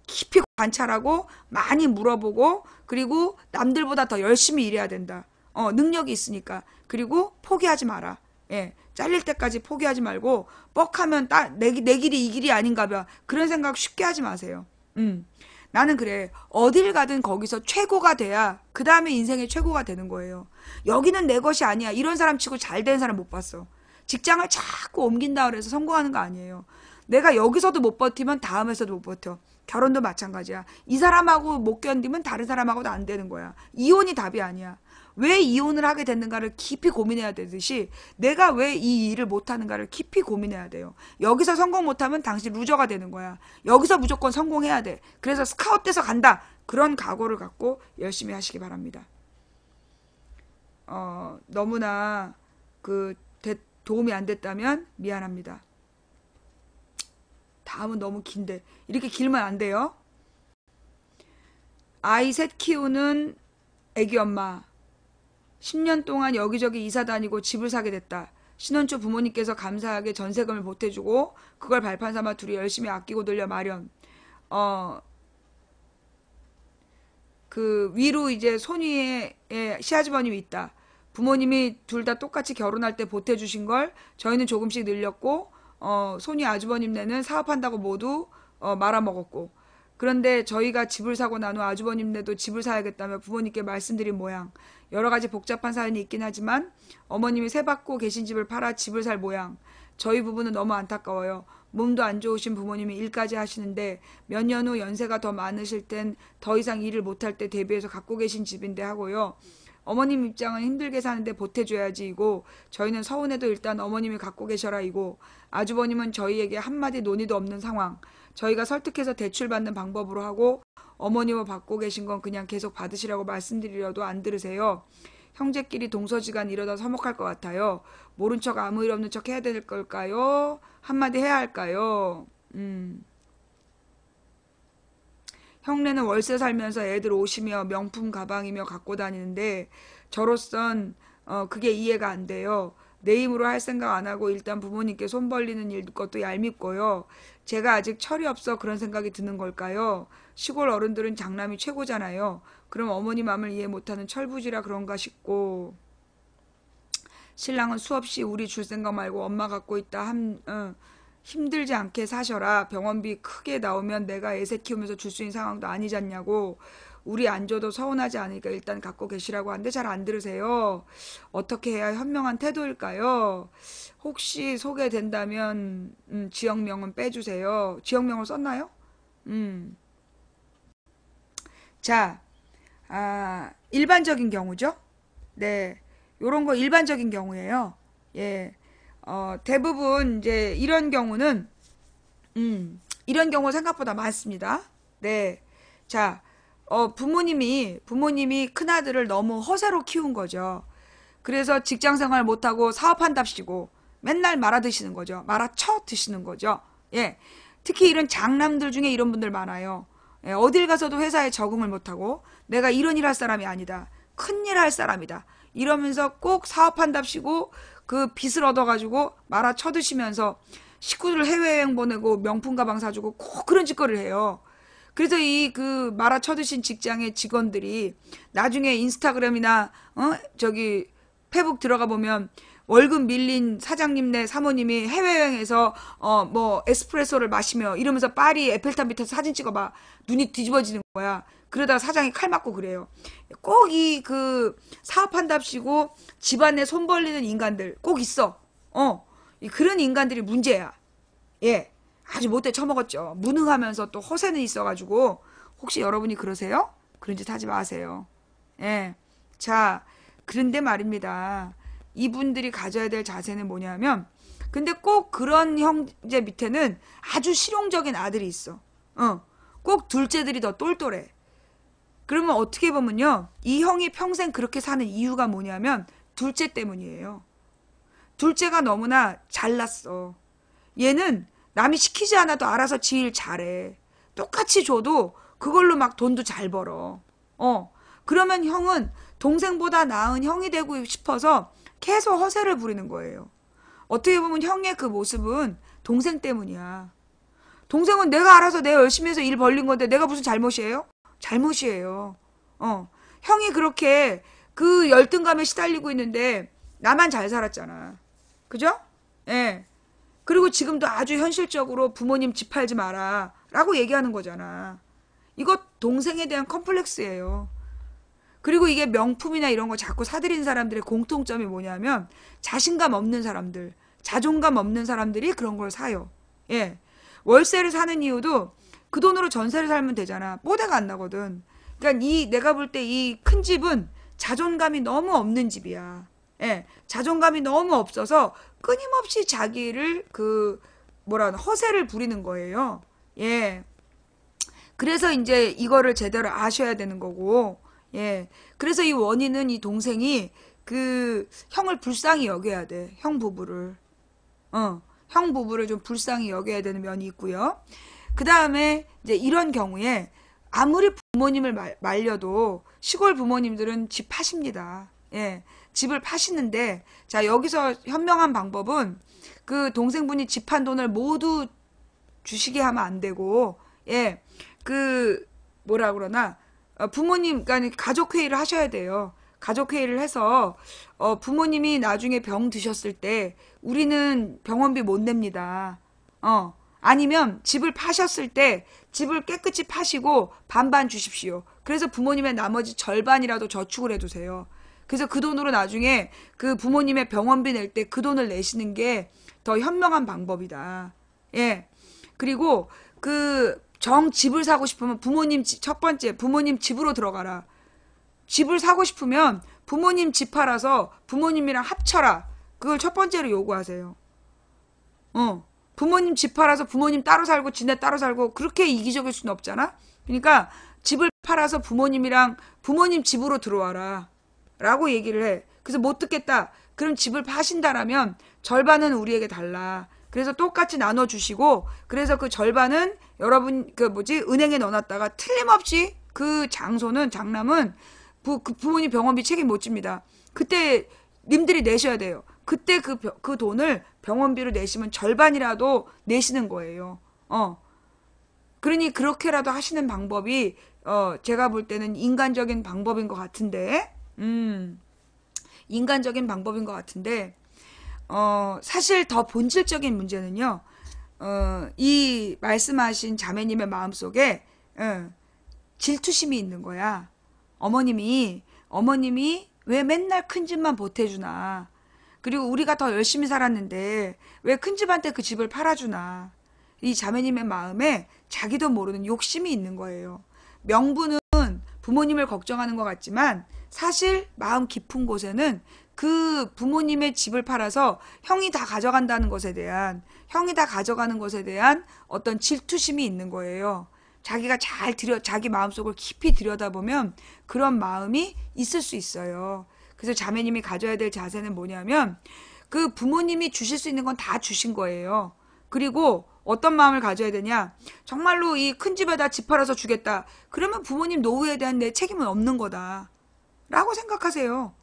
깊이 관찰하고 많이 물어보고 그리고 남들보다 더 열심히 일해야 된다. 능력이 있으니까. 그리고 포기하지 마라. 예, 잘릴 때까지 포기하지 말고 뻑하면 내 길이 이 길이 아닌가 봐. 그런 생각 쉽게 하지 마세요. 나는 그래. 어딜 가든 거기서 최고가 돼야 그 다음에 인생의 최고가 되는 거예요. 여기는 내 것이 아니야. 이런 사람 치고 잘 된 사람 못 봤어. 직장을 자꾸 옮긴다 그래서 성공하는 거 아니에요. 내가 여기서도 못 버티면 다음에서도 못 버텨. 결혼도 마찬가지야. 이 사람하고 못 견디면 다른 사람하고도 안 되는 거야. 이혼이 답이 아니야. 왜 이혼을 하게 됐는가를 깊이 고민해야 되듯이 내가 왜 이 일을 못하는가를 깊이 고민해야 돼요. 여기서 성공 못하면 당신 루저가 되는 거야. 여기서 무조건 성공해야 돼. 그래서 스카웃돼서 간다. 그런 각오를 갖고 열심히 하시기 바랍니다. 너무나 도움이 안 됐다면 미안합니다. 다음은 너무 긴데 이렇게 길면 안 돼요. 아이 셋 키우는 애기 엄마 10년 동안 여기저기 이사 다니고 집을 사게 됐다. 신혼초 부모님께서 감사하게 전세금을 보태주고 그걸 발판 삼아 둘이 열심히 아끼고 돌려 마련. 그 위로 이제 손위에 시아주버님이 있다. 부모님이 둘 다 똑같이 결혼할 때 보태주신 걸 저희는 조금씩 늘렸고 손위 아주버님네는 사업한다고 모두 말아먹었고 그런데 저희가 집을 사고 난 후 아주버님네도 집을 사야겠다며 부모님께 말씀드린 모양. 여러 가지 복잡한 사연이 있긴 하지만 어머님이 세 받고 계신 집을 팔아 집을 살 모양. 저희 부부는 너무 안타까워요. 몸도 안 좋으신 부모님이 일까지 하시는데 몇 년 후 연세가 더 많으실 땐 더 이상 일을 못할 때 대비해서 갖고 계신 집인데 하고요. 어머님 입장은 힘들게 사는데 보태줘야지 이고 저희는 서운해도 일단 어머님이 갖고 계셔라 이고 아주버님은 저희에게 한마디 논의도 없는 상황. 저희가 설득해서 대출받는 방법으로 하고 어머님은 받고 계신 건 그냥 계속 받으시라고 말씀드리려도 안 들으세요. 형제끼리 동서지간 이러다 서먹할 것 같아요. 모른 척 아무 일 없는 척 해야 될 걸까요? 한마디 해야 할까요? 형네는 월세 살면서 애들 옷이며 명품 가방이며 갖고 다니는데 저로선 그게 이해가 안 돼요. 내 힘으로 할 생각 안 하고 일단 부모님께 손 벌리는 일 것도 얄밉고요. 제가 아직 철이 없어 그런 생각이 드는 걸까요? 시골 어른들은 장남이 최고잖아요. 그럼 어머니 마음을 이해 못하는 철부지라 그런가 싶고 신랑은 수없이 우리 줄 생각 말고 엄마 갖고 있다 힘들지 않게 사셔라. 병원비 크게 나오면 내가 애새 키우면서 줄 수 있는 상황도 아니잖냐고. 우리 안 줘도 서운하지 않으니까 일단 갖고 계시라고 하는데 잘 안 들으세요. 어떻게 해야 현명한 태도일까요? 혹시 소개된다면 지역명은 빼주세요. 지역명을 썼나요? 자, 일반적인 경우죠. 네, 요런 거 일반적인 경우예요. 예. 대부분 이제 이런 경우는 이런 경우 생각보다 많습니다. 네. 자, 부모님이 큰아들을 너무 허세로 키운 거죠. 그래서 직장생활 못하고 사업한답시고 맨날 말아드시는 거죠. 말아쳐 드시는 거죠. 예. 특히 이런 장남들 중에 이런 분들 많아요. 예, 어딜 가서도 회사에 적응을 못하고 내가 이런 일 할 사람이 아니다. 큰일 할 사람이다. 이러면서 꼭 사업한답시고 그 빚을 얻어가지고 말아 쳐드시면서 식구들 해외여행 보내고 명품 가방 사주고 꼭 그런 짓거리를 해요. 그래서 이 그 말아 쳐드신 직장의 직원들이 나중에 인스타그램이나 저기 페북 들어가 보면 월급 밀린 사장님네 사모님이 해외여행에서 뭐 에스프레소를 마시며 이러면서 파리 에펠탑 밑에서 사진 찍어봐. 눈이 뒤집어지는 거야. 그러다가 사장이 칼 맞고 그래요. 꼭 이 그 사업한답시고 집안에 손 벌리는 인간들 꼭 있어. 그런 인간들이 문제야. 예. 아주 못돼 처먹었죠. 무능하면서 또 허세는 있어가지고 혹시 여러분이 그러세요? 그런 짓 하지 마세요. 예. 자, 그런데 말입니다. 이분들이 가져야 될 자세는 뭐냐면 근데 꼭 그런 형제 밑에는 아주 실용적인 아들이 있어. 꼭 둘째들이 더 똘똘해. 그러면 어떻게 보면요. 이 형이 평생 그렇게 사는 이유가 뭐냐면 둘째 때문이에요. 둘째가 너무나 잘났어. 얘는 남이 시키지 않아도 알아서 지 일 잘해. 똑같이 줘도 그걸로 막 돈도 잘 벌어. 그러면 형은 동생보다 나은 형이 되고 싶어서 계속 허세를 부리는 거예요. 어떻게 보면 형의 그 모습은 동생 때문이야. 동생은 내가 알아서 내가 열심히 해서 일 벌린 건데 내가 무슨 잘못이에요? 잘못이에요. 형이 그렇게 그 열등감에 시달리고 있는데 나만 잘 살았잖아. 그죠? 예. 그리고 지금도 아주 현실적으로 부모님 집 팔지 마라 라고 얘기하는 거잖아. 이거 동생에 대한 컴플렉스예요. 그리고 이게 명품이나 이런 거 자꾸 사들인 사람들의 공통점이 뭐냐면 자신감 없는 사람들, 자존감 없는 사람들이 그런 걸 사요. 예. 월세를 사는 이유도 그 돈으로 전세를 살면 되잖아. 뽀대가 안 나거든. 그러니까 내가 볼 때 이 큰 집은 자존감이 너무 없는 집이야. 예. 자존감이 너무 없어서 끊임없이 자기를 허세를 부리는 거예요. 예. 그래서 이제 이거를 제대로 아셔야 되는 거고, 예. 그래서 이 원인은 이 동생이 그 형을 불쌍히 여겨야 돼. 형 부부를. 형 부부를 좀 불쌍히 여겨야 되는 면이 있고요. 그 다음에 이제 이런 경우에 아무리 부모님을 말려도 시골 부모님들은 집 파십니다. 예. 집을 파시는데, 자, 여기서 현명한 방법은 그 동생분이 집 판 돈을 모두 주시게 하면 안 되고, 예. 뭐라 그러나, 부모님, 그러니까 가족회의를 하셔야 돼요. 가족회의를 해서, 부모님이 나중에 병 드셨을 때, 우리는 병원비 못 냅니다. 아니면 집을 파셨을 때, 집을 깨끗이 파시고 반반 주십시오. 그래서 부모님의 나머지 절반이라도 저축을 해두세요. 그래서 그 돈으로 나중에 그 부모님의 병원비 낼 때 그 돈을 내시는 게 더 현명한 방법이다. 예. 그리고 집을 사고 싶으면 첫 번째, 부모님 집으로 들어가라. 집을 사고 싶으면 부모님 집 팔아서 부모님이랑 합쳐라. 그걸 첫 번째로 요구하세요. 부모님 집 팔아서 부모님 따로 살고 지네 따로 살고 그렇게 이기적일 수는 없잖아. 그러니까 집을 팔아서 부모님 집으로 들어와라. 라고 얘기를 해. 그래서 못 듣겠다. 그럼 집을 파신다라면 절반은 우리에게 달라. 그래서 똑같이 나눠주시고, 그래서 그 절반은 여러분, 은행에 넣어놨다가 틀림없이 그 장남은 부모님 병원비 책임 못 집니다. 그때 님들이 내셔야 돼요. 그때 그 돈을 병원비로 내시면 절반이라도 내시는 거예요. 그러니 그렇게라도 하시는 방법이, 제가 볼 때는 인간적인 방법인 것 같은데, 인간적인 방법인 것 같은데, 사실 더 본질적인 문제는요, 이 말씀하신 자매님의 마음속에, 질투심이 있는 거야. 어머님이 왜 맨날 큰 집만 보태주나. 그리고 우리가 더 열심히 살았는데, 왜 큰 집한테 그 집을 팔아주나. 이 자매님의 마음에 자기도 모르는 욕심이 있는 거예요. 명분은 부모님을 걱정하는 것 같지만, 사실 마음 깊은 곳에는 그 부모님의 집을 팔아서 형이 다 가져가는 것에 대한 어떤 질투심이 있는 거예요. 자기가 자기 마음속을 깊이 들여다보면 그런 마음이 있을 수 있어요. 그래서 자매님이 가져야 될 자세는 뭐냐면 그 부모님이 주실 수 있는 건 다 주신 거예요. 그리고 어떤 마음을 가져야 되냐? 정말로 이 큰 집에다 집 팔아서 주겠다. 그러면 부모님 노후에 대한 내 책임은 없는 거다. 라고 생각하세요.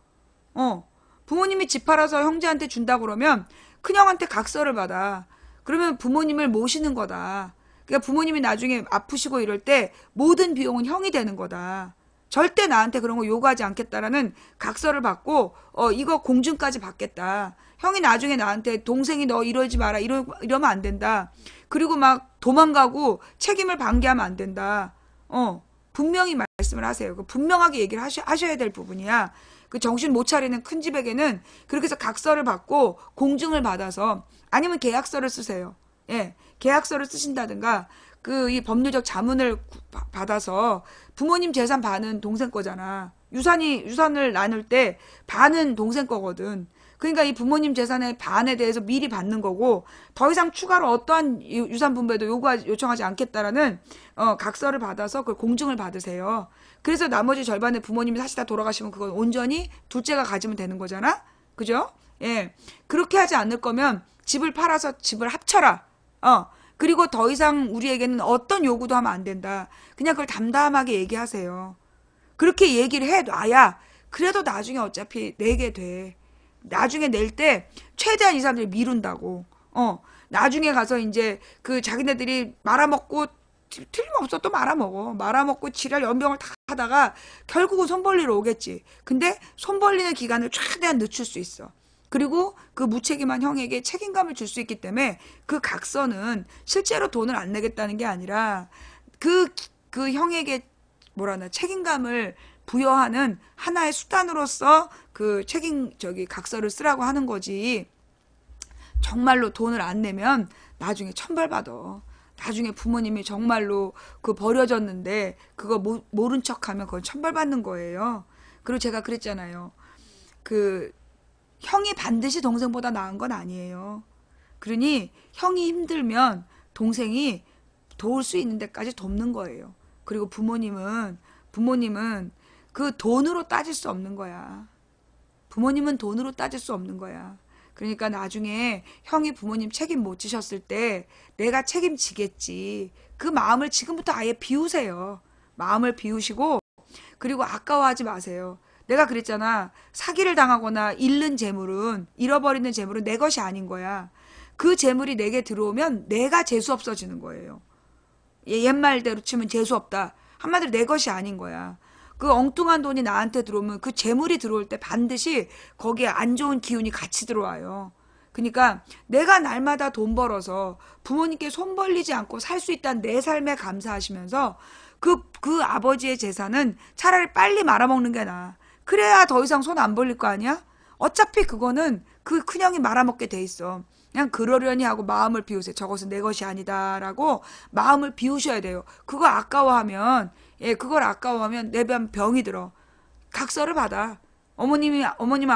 부모님이 집 팔아서 형제한테 준다 그러면 큰형한테 각서를 받아. 그러면 부모님을 모시는 거다. 그러니까 부모님이 나중에 아프시고 이럴 때 모든 비용은 형이 되는 거다. 절대 나한테 그런 거 요구하지 않겠다라는 각서를 받고 이거 공증까지 받겠다. 형이 나중에 나한테 동생이 너 이러지 마라 이러면 안 된다. 그리고 막 도망가고 책임을 방기하면 안 된다. 분명히 말씀을 하세요. 분명하게 얘기를 하셔야 될 부분이야. 그 정신 못 차리는 큰 집에게는 그렇게 해서 각서를 받고 공증을 받아서 아니면 계약서를 쓰세요. 예, 계약서를 쓰신다든가 이 법률적 자문을 받아서 부모님 재산 반은 동생 거잖아. 유산을 나눌 때 반은 동생 거거든. 그러니까 이 부모님 재산의 반에 대해서 미리 받는 거고 더 이상 추가로 어떠한 유산 분배도 요청하지 않겠다라는 각서를 받아서 그 공증을 받으세요. 그래서 나머지 절반의 부모님이 사시다 돌아가시면 그건 온전히 둘째가 가지면 되는 거잖아. 그죠? 예. 그렇게 하지 않을 거면 집을 팔아서 집을 합쳐라. 그리고 더 이상 우리에게는 어떤 요구도 하면 안 된다. 그냥 그걸 담담하게 얘기하세요. 그렇게 얘기를 해놔야 그래도 나중에 어차피 내게 돼. 나중에 낼 때 최대한 이 사람들이 미룬다고. 나중에 가서 이제 자기네들이 말아먹고 틀림없어 또 말아먹어. 말아먹고 지랄 연병을 다 하다가 결국은 손 벌리러 오겠지. 근데 손 벌리는 기간을 최대한 늦출 수 있어. 그리고 그 무책임한 형에게 책임감을 줄 수 있기 때문에 그 각서는 실제로 돈을 안 내겠다는 게 아니라 그 형에게 책임감을 부여하는 하나의 수단으로서 각서를 쓰라고 하는 거지. 정말로 돈을 안 내면 나중에 천벌받아. 나중에 부모님이 정말로 버려졌는데 그거 모른 척하면 그건 천벌받는 거예요. 그리고 제가 그랬잖아요. 형이 반드시 동생보다 나은 건 아니에요. 그러니 형이 힘들면 동생이 도울 수 있는 데까지 돕는 거예요. 그리고 부모님은 그 돈으로 따질 수 없는 거야. 부모님은 돈으로 따질 수 없는 거야. 그러니까 나중에 형이 부모님 책임 못 지셨을 때 내가 책임지겠지. 그 마음을 지금부터 아예 비우세요. 마음을 비우시고 그리고 아까워하지 마세요. 내가 그랬잖아. 사기를 당하거나 잃어버리는 재물은 내 것이 아닌 거야. 그 재물이 내게 들어오면 내가 재수 없어지는 거예요. 옛말대로 치면 재수 없다. 한마디로 내 것이 아닌 거야. 그 엉뚱한 돈이 나한테 들어오면 그 재물이 들어올 때 반드시 거기에 안 좋은 기운이 같이 들어와요. 그러니까 내가 날마다 돈 벌어서 부모님께 손 벌리지 않고 살 수 있다는 내 삶에 감사하시면서 그 아버지의 재산은 차라리 빨리 말아먹는 게 나아. 그래야 더 이상 손 안 벌릴 거 아니야? 어차피 그거는 그 큰형이 말아먹게 돼 있어. 그냥 그러려니 하고 마음을 비우세요. 저것은 내 것이 아니다라고 마음을 비우셔야 돼요. 그걸 아까워하면 내 병이 들어. 각서를 받아. 어머님 아버님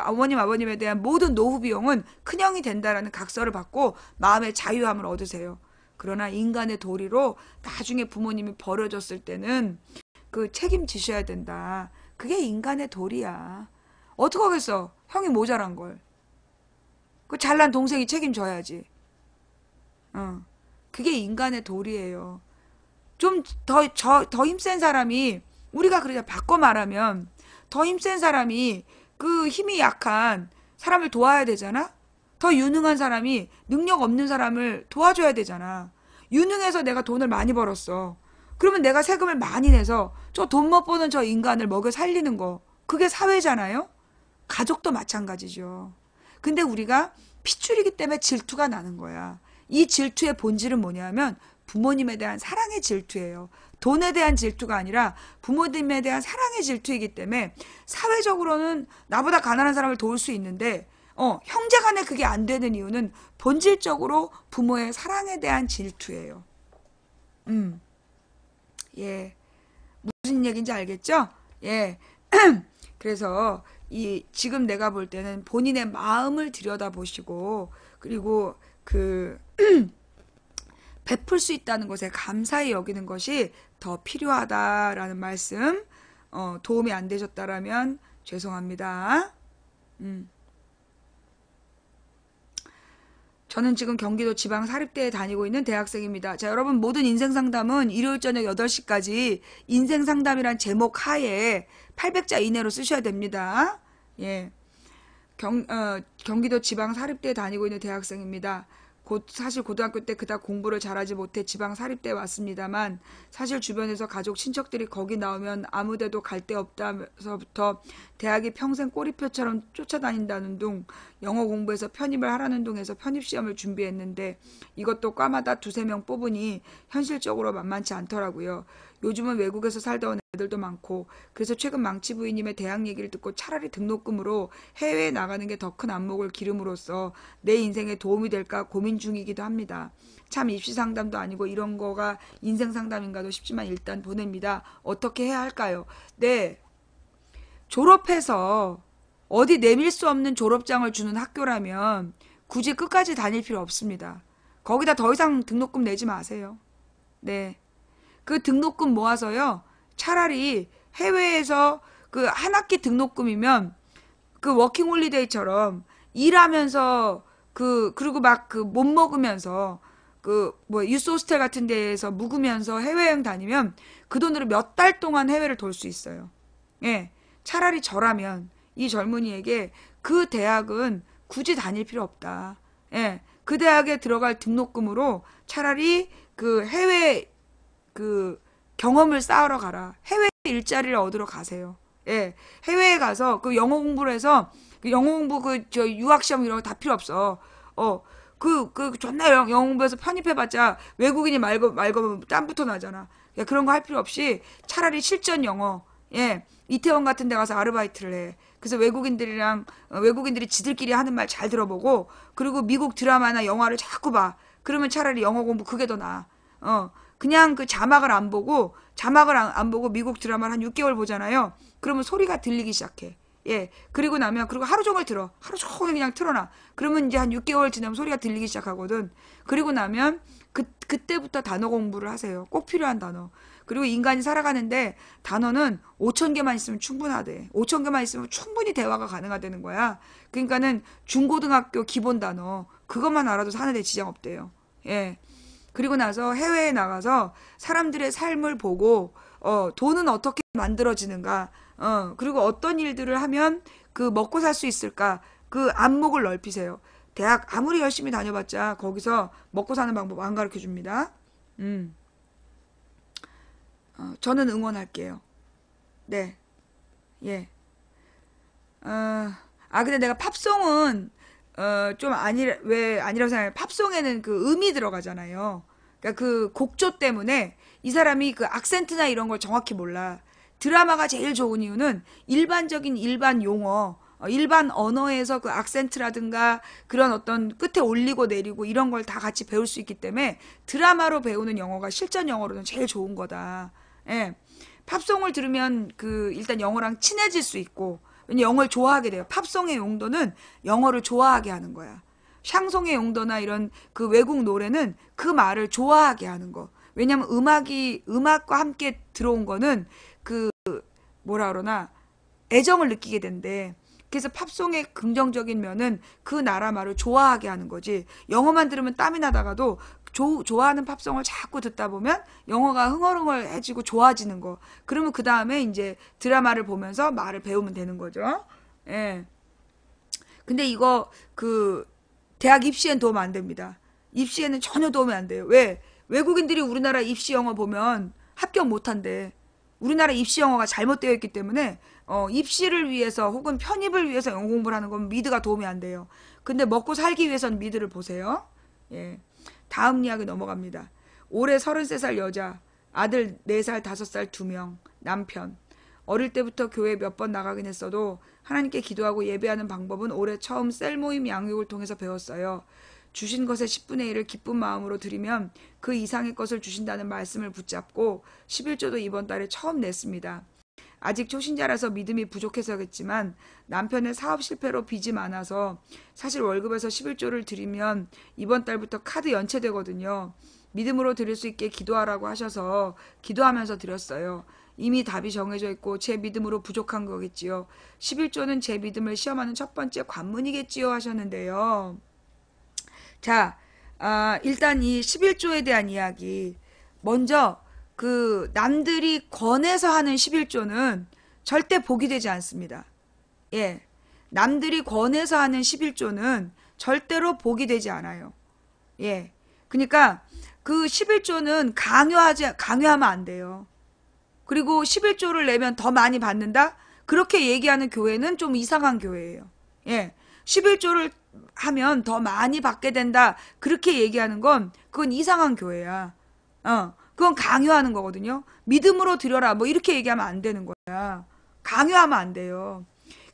어머님 아버님에 대한 모든 노후 비용은 큰형이 된다라는 각서를 받고 마음의 자유함을 얻으세요. 그러나 인간의 도리로 나중에 부모님이 버려졌을 때는 책임지셔야 된다. 그게 인간의 도리야. 어떡하겠어? 형이 모자란 걸. 그 잘난 동생이 책임져야지. 그게 인간의 도리예요. 좀 더 힘센 사람이, 우리가 그러자 바꿔 말하면, 더 힘센 사람이 그 힘이 약한 사람을 도와야 되잖아? 더 유능한 사람이 능력 없는 사람을 도와줘야 되잖아. 유능해서 내가 돈을 많이 벌었어. 그러면 내가 세금을 많이 내서 저 돈 못 버는 저 인간을 먹여 살리는 거. 그게 사회잖아요? 가족도 마찬가지죠. 근데 우리가 핏줄이기 때문에 질투가 나는 거야. 이 질투의 본질은 뭐냐면 부모님에 대한 사랑의 질투예요. 돈에 대한 질투가 아니라 부모님에 대한 사랑의 질투이기 때문에 사회적으로는 나보다 가난한 사람을 도울 수 있는데 형제 간에 그게 안 되는 이유는 본질적으로 부모의 사랑에 대한 질투예요. 예. 무슨 얘기인지 알겠죠? 예. 그래서 지금 내가 볼 때는 본인의 마음을 들여다보시고 그리고 베풀 수 있다는 것에 감사히 여기는 것이 더 필요하다라는 말씀. 도움이 안 되셨다라면 죄송합니다. 저는 지금 경기도 지방 사립대에 다니고 있는 대학생입니다. 자, 여러분 모든 인생 상담은 일요일 저녁 8시까지 인생 상담이란 제목 하에 800자 이내로 쓰셔야 됩니다. 예. 경기도 지방 사립대에 다니고 있는 대학생입니다. 사실 고등학교 때 그닥 공부를 잘하지 못해 지방 사립대에 왔습니다만 사실 주변에서 가족 친척들이 거기 나오면 아무데도 갈 데 없다면서부터 대학이 평생 꼬리표처럼 쫓아다닌다는 둥 영어 공부해서 편입을 하라는 둥에서 편입시험을 준비했는데 이것도 과마다 두세 명 뽑으니 현실적으로 만만치 않더라고요. 요즘은 외국에서 살다 온 애들도 많고 그래서 최근 망치 부인님의 대학 얘기를 듣고 차라리 등록금으로 해외에 나가는 게 더 큰 안목을 기름으로써 내 인생에 도움이 될까 고민 중이기도 합니다. 참 입시 상담도 아니고 이런 거가 인생 상담인가도 싶지만 일단 보냅니다. 어떻게 해야 할까요? 네, 졸업해서 어디 내밀 수 없는 졸업장을 주는 학교라면 굳이 끝까지 다닐 필요 없습니다. 거기다 더 이상 등록금 내지 마세요. 네. 그 등록금 모아서요. 차라리 해외에서 그 한 학기 등록금이면 그 워킹홀리데이처럼 일하면서 그리고 막 그 못 먹으면서 그 뭐 유스호스텔 같은 데에서 묵으면서 해외여행 다니면 그 돈으로 몇 달 동안 해외를 돌 수 있어요. 예. 차라리 저라면 이 젊은이에게 그 대학은 굳이 다닐 필요 없다. 예. 그 대학에 들어갈 등록금으로 차라리 그 해외 그 경험을 쌓으러 가라. 해외 일자리를 얻으러 가세요. 예. 해외에 가서 그 영어 공부를 해서 그 영어 공부 저 유학 시험 이런 거 다 필요 없어. 존나 영어 공부해서 편입해봤자 외국인이 말고 땀부터 나잖아. 야, 그런 거 할 필요 없이 차라리 실전 영어, 예. 이태원 같은 데 가서 아르바이트를 해. 그래서 외국인들이 지들끼리 하는 말 잘 들어보고, 그리고 미국 드라마나 영화를 자꾸 봐. 그러면 차라리 영어 공부 그게 더 나아. 그냥 그 자막을 안 보고 미국 드라마를 한 6개월 보잖아요. 그러면 소리가 들리기 시작해. 예. 그리고 나면, 그리고 하루 종일 들어. 하루 종일 그냥 틀어놔. 그러면 이제 한 6개월 지나면 소리가 들리기 시작하거든. 그리고 나면, 그때부터 단어 공부를 하세요. 꼭 필요한 단어. 그리고 인간이 살아가는데 단어는 5,000개만 있으면 충분하대. 5,000개만 있으면 충분히 대화가 가능하다는 거야. 그러니까는 중고등학교 기본 단어, 그것만 알아도 사는데 지장 없대요. 예. 그리고 나서 해외에 나가서 사람들의 삶을 보고, 돈은 어떻게 만들어지는가, 그리고 어떤 일들을 하면 그 먹고 살 수 있을까, 그 안목을 넓히세요. 대학 아무리 열심히 다녀봤자 거기서 먹고 사는 방법 안 가르쳐 줍니다. 저는 응원할게요. 네. 예. 근데 내가 팝송은, 왜 아니라고 생각해. 팝송에는 그 음이 들어가잖아요. 그러니까 그 곡조 때문에 이 사람이 그 악센트나 이런 걸 정확히 몰라. 드라마가 제일 좋은 이유는 일반 용어, 일반 언어에서 그 악센트라든가 그런 어떤 끝에 올리고 내리고 이런 걸 다 같이 배울 수 있기 때문에 드라마로 배우는 영어가 실전 영어로는 제일 좋은 거다. 예. 팝송을 들으면 일단 영어랑 친해질 수 있고, 왜냐면 영어를 좋아하게 돼요. 팝송의 용도는 영어를 좋아하게 하는 거야. 샹송의 용도나 이런 그 외국 노래는 그 말을 좋아하게 하는 거. 왜냐면 음악과 함께 들어온 거는 뭐라 그러나 애정을 느끼게 된대. 그래서 팝송의 긍정적인 면은 그 나라 말을 좋아하게 하는 거지. 영어만 들으면 땀이 나다가도 좋아하는 팝송을 자꾸 듣다 보면 영어가 흥얼흥얼해지고 좋아지는 거. 그러면 그 다음에 이제 드라마를 보면서 말을 배우면 되는 거죠. 예. 근데 이거 대학 입시엔 도움 안 됩니다. 입시에는 전혀 도움이 안 돼요. 왜? 외국인들이 우리나라 입시 영어 보면 합격 못 한대. 우리나라 입시 영어가 잘못되어 있기 때문에 입시를 위해서 혹은 편입을 위해서 영어 공부를 하는 건 미드가 도움이 안 돼요. 근데 먹고 살기 위해서는 미드를 보세요. 예. 다음 이야기 넘어갑니다. 올해 33살 여자, 아들 4살, 5살 2명, 남편. 어릴 때부터 교회 몇 번 나가긴 했어도 하나님께 기도하고 예배하는 방법은 올해 처음 셀 모임 양육을 통해서 배웠어요. 주신 것의 10분의 1을 기쁜 마음으로 드리면 그 이상의 것을 주신다는 말씀을 붙잡고 11조도 이번 달에 처음 냈습니다. 아직 초신자라서 믿음이 부족해서겠지만 남편의 사업 실패로 빚이 많아서 사실 월급에서 11조를 드리면 이번 달부터 카드 연체되거든요. 믿음으로 드릴 수 있게 기도하라고 하셔서 기도하면서 드렸어요. 이미 답이 정해져 있고 제 믿음으로 부족한 거겠지요. 11조는 제 믿음을 시험하는 첫 번째 관문이겠지요 하셨는데요. 자, 일단 이 11조에 대한 이야기. 먼저, 남들이 권해서 하는 11조는 절대 복이 되지 않습니다. 예. 남들이 권해서 하는 11조는 절대로 복이 되지 않아요. 예. 그러니까 그 11조는 강요하면 안 돼요. 그리고 11조를 내면 더 많이 받는다? 그렇게 얘기하는 교회는 좀 이상한 교회예요. 예. 11조를 하면 더 많이 받게 된다. 그렇게 얘기하는 건 그건 이상한 교회야. 그건 강요하는 거거든요. 믿음으로 드려라. 뭐 이렇게 얘기하면 안 되는 거야. 강요하면 안 돼요.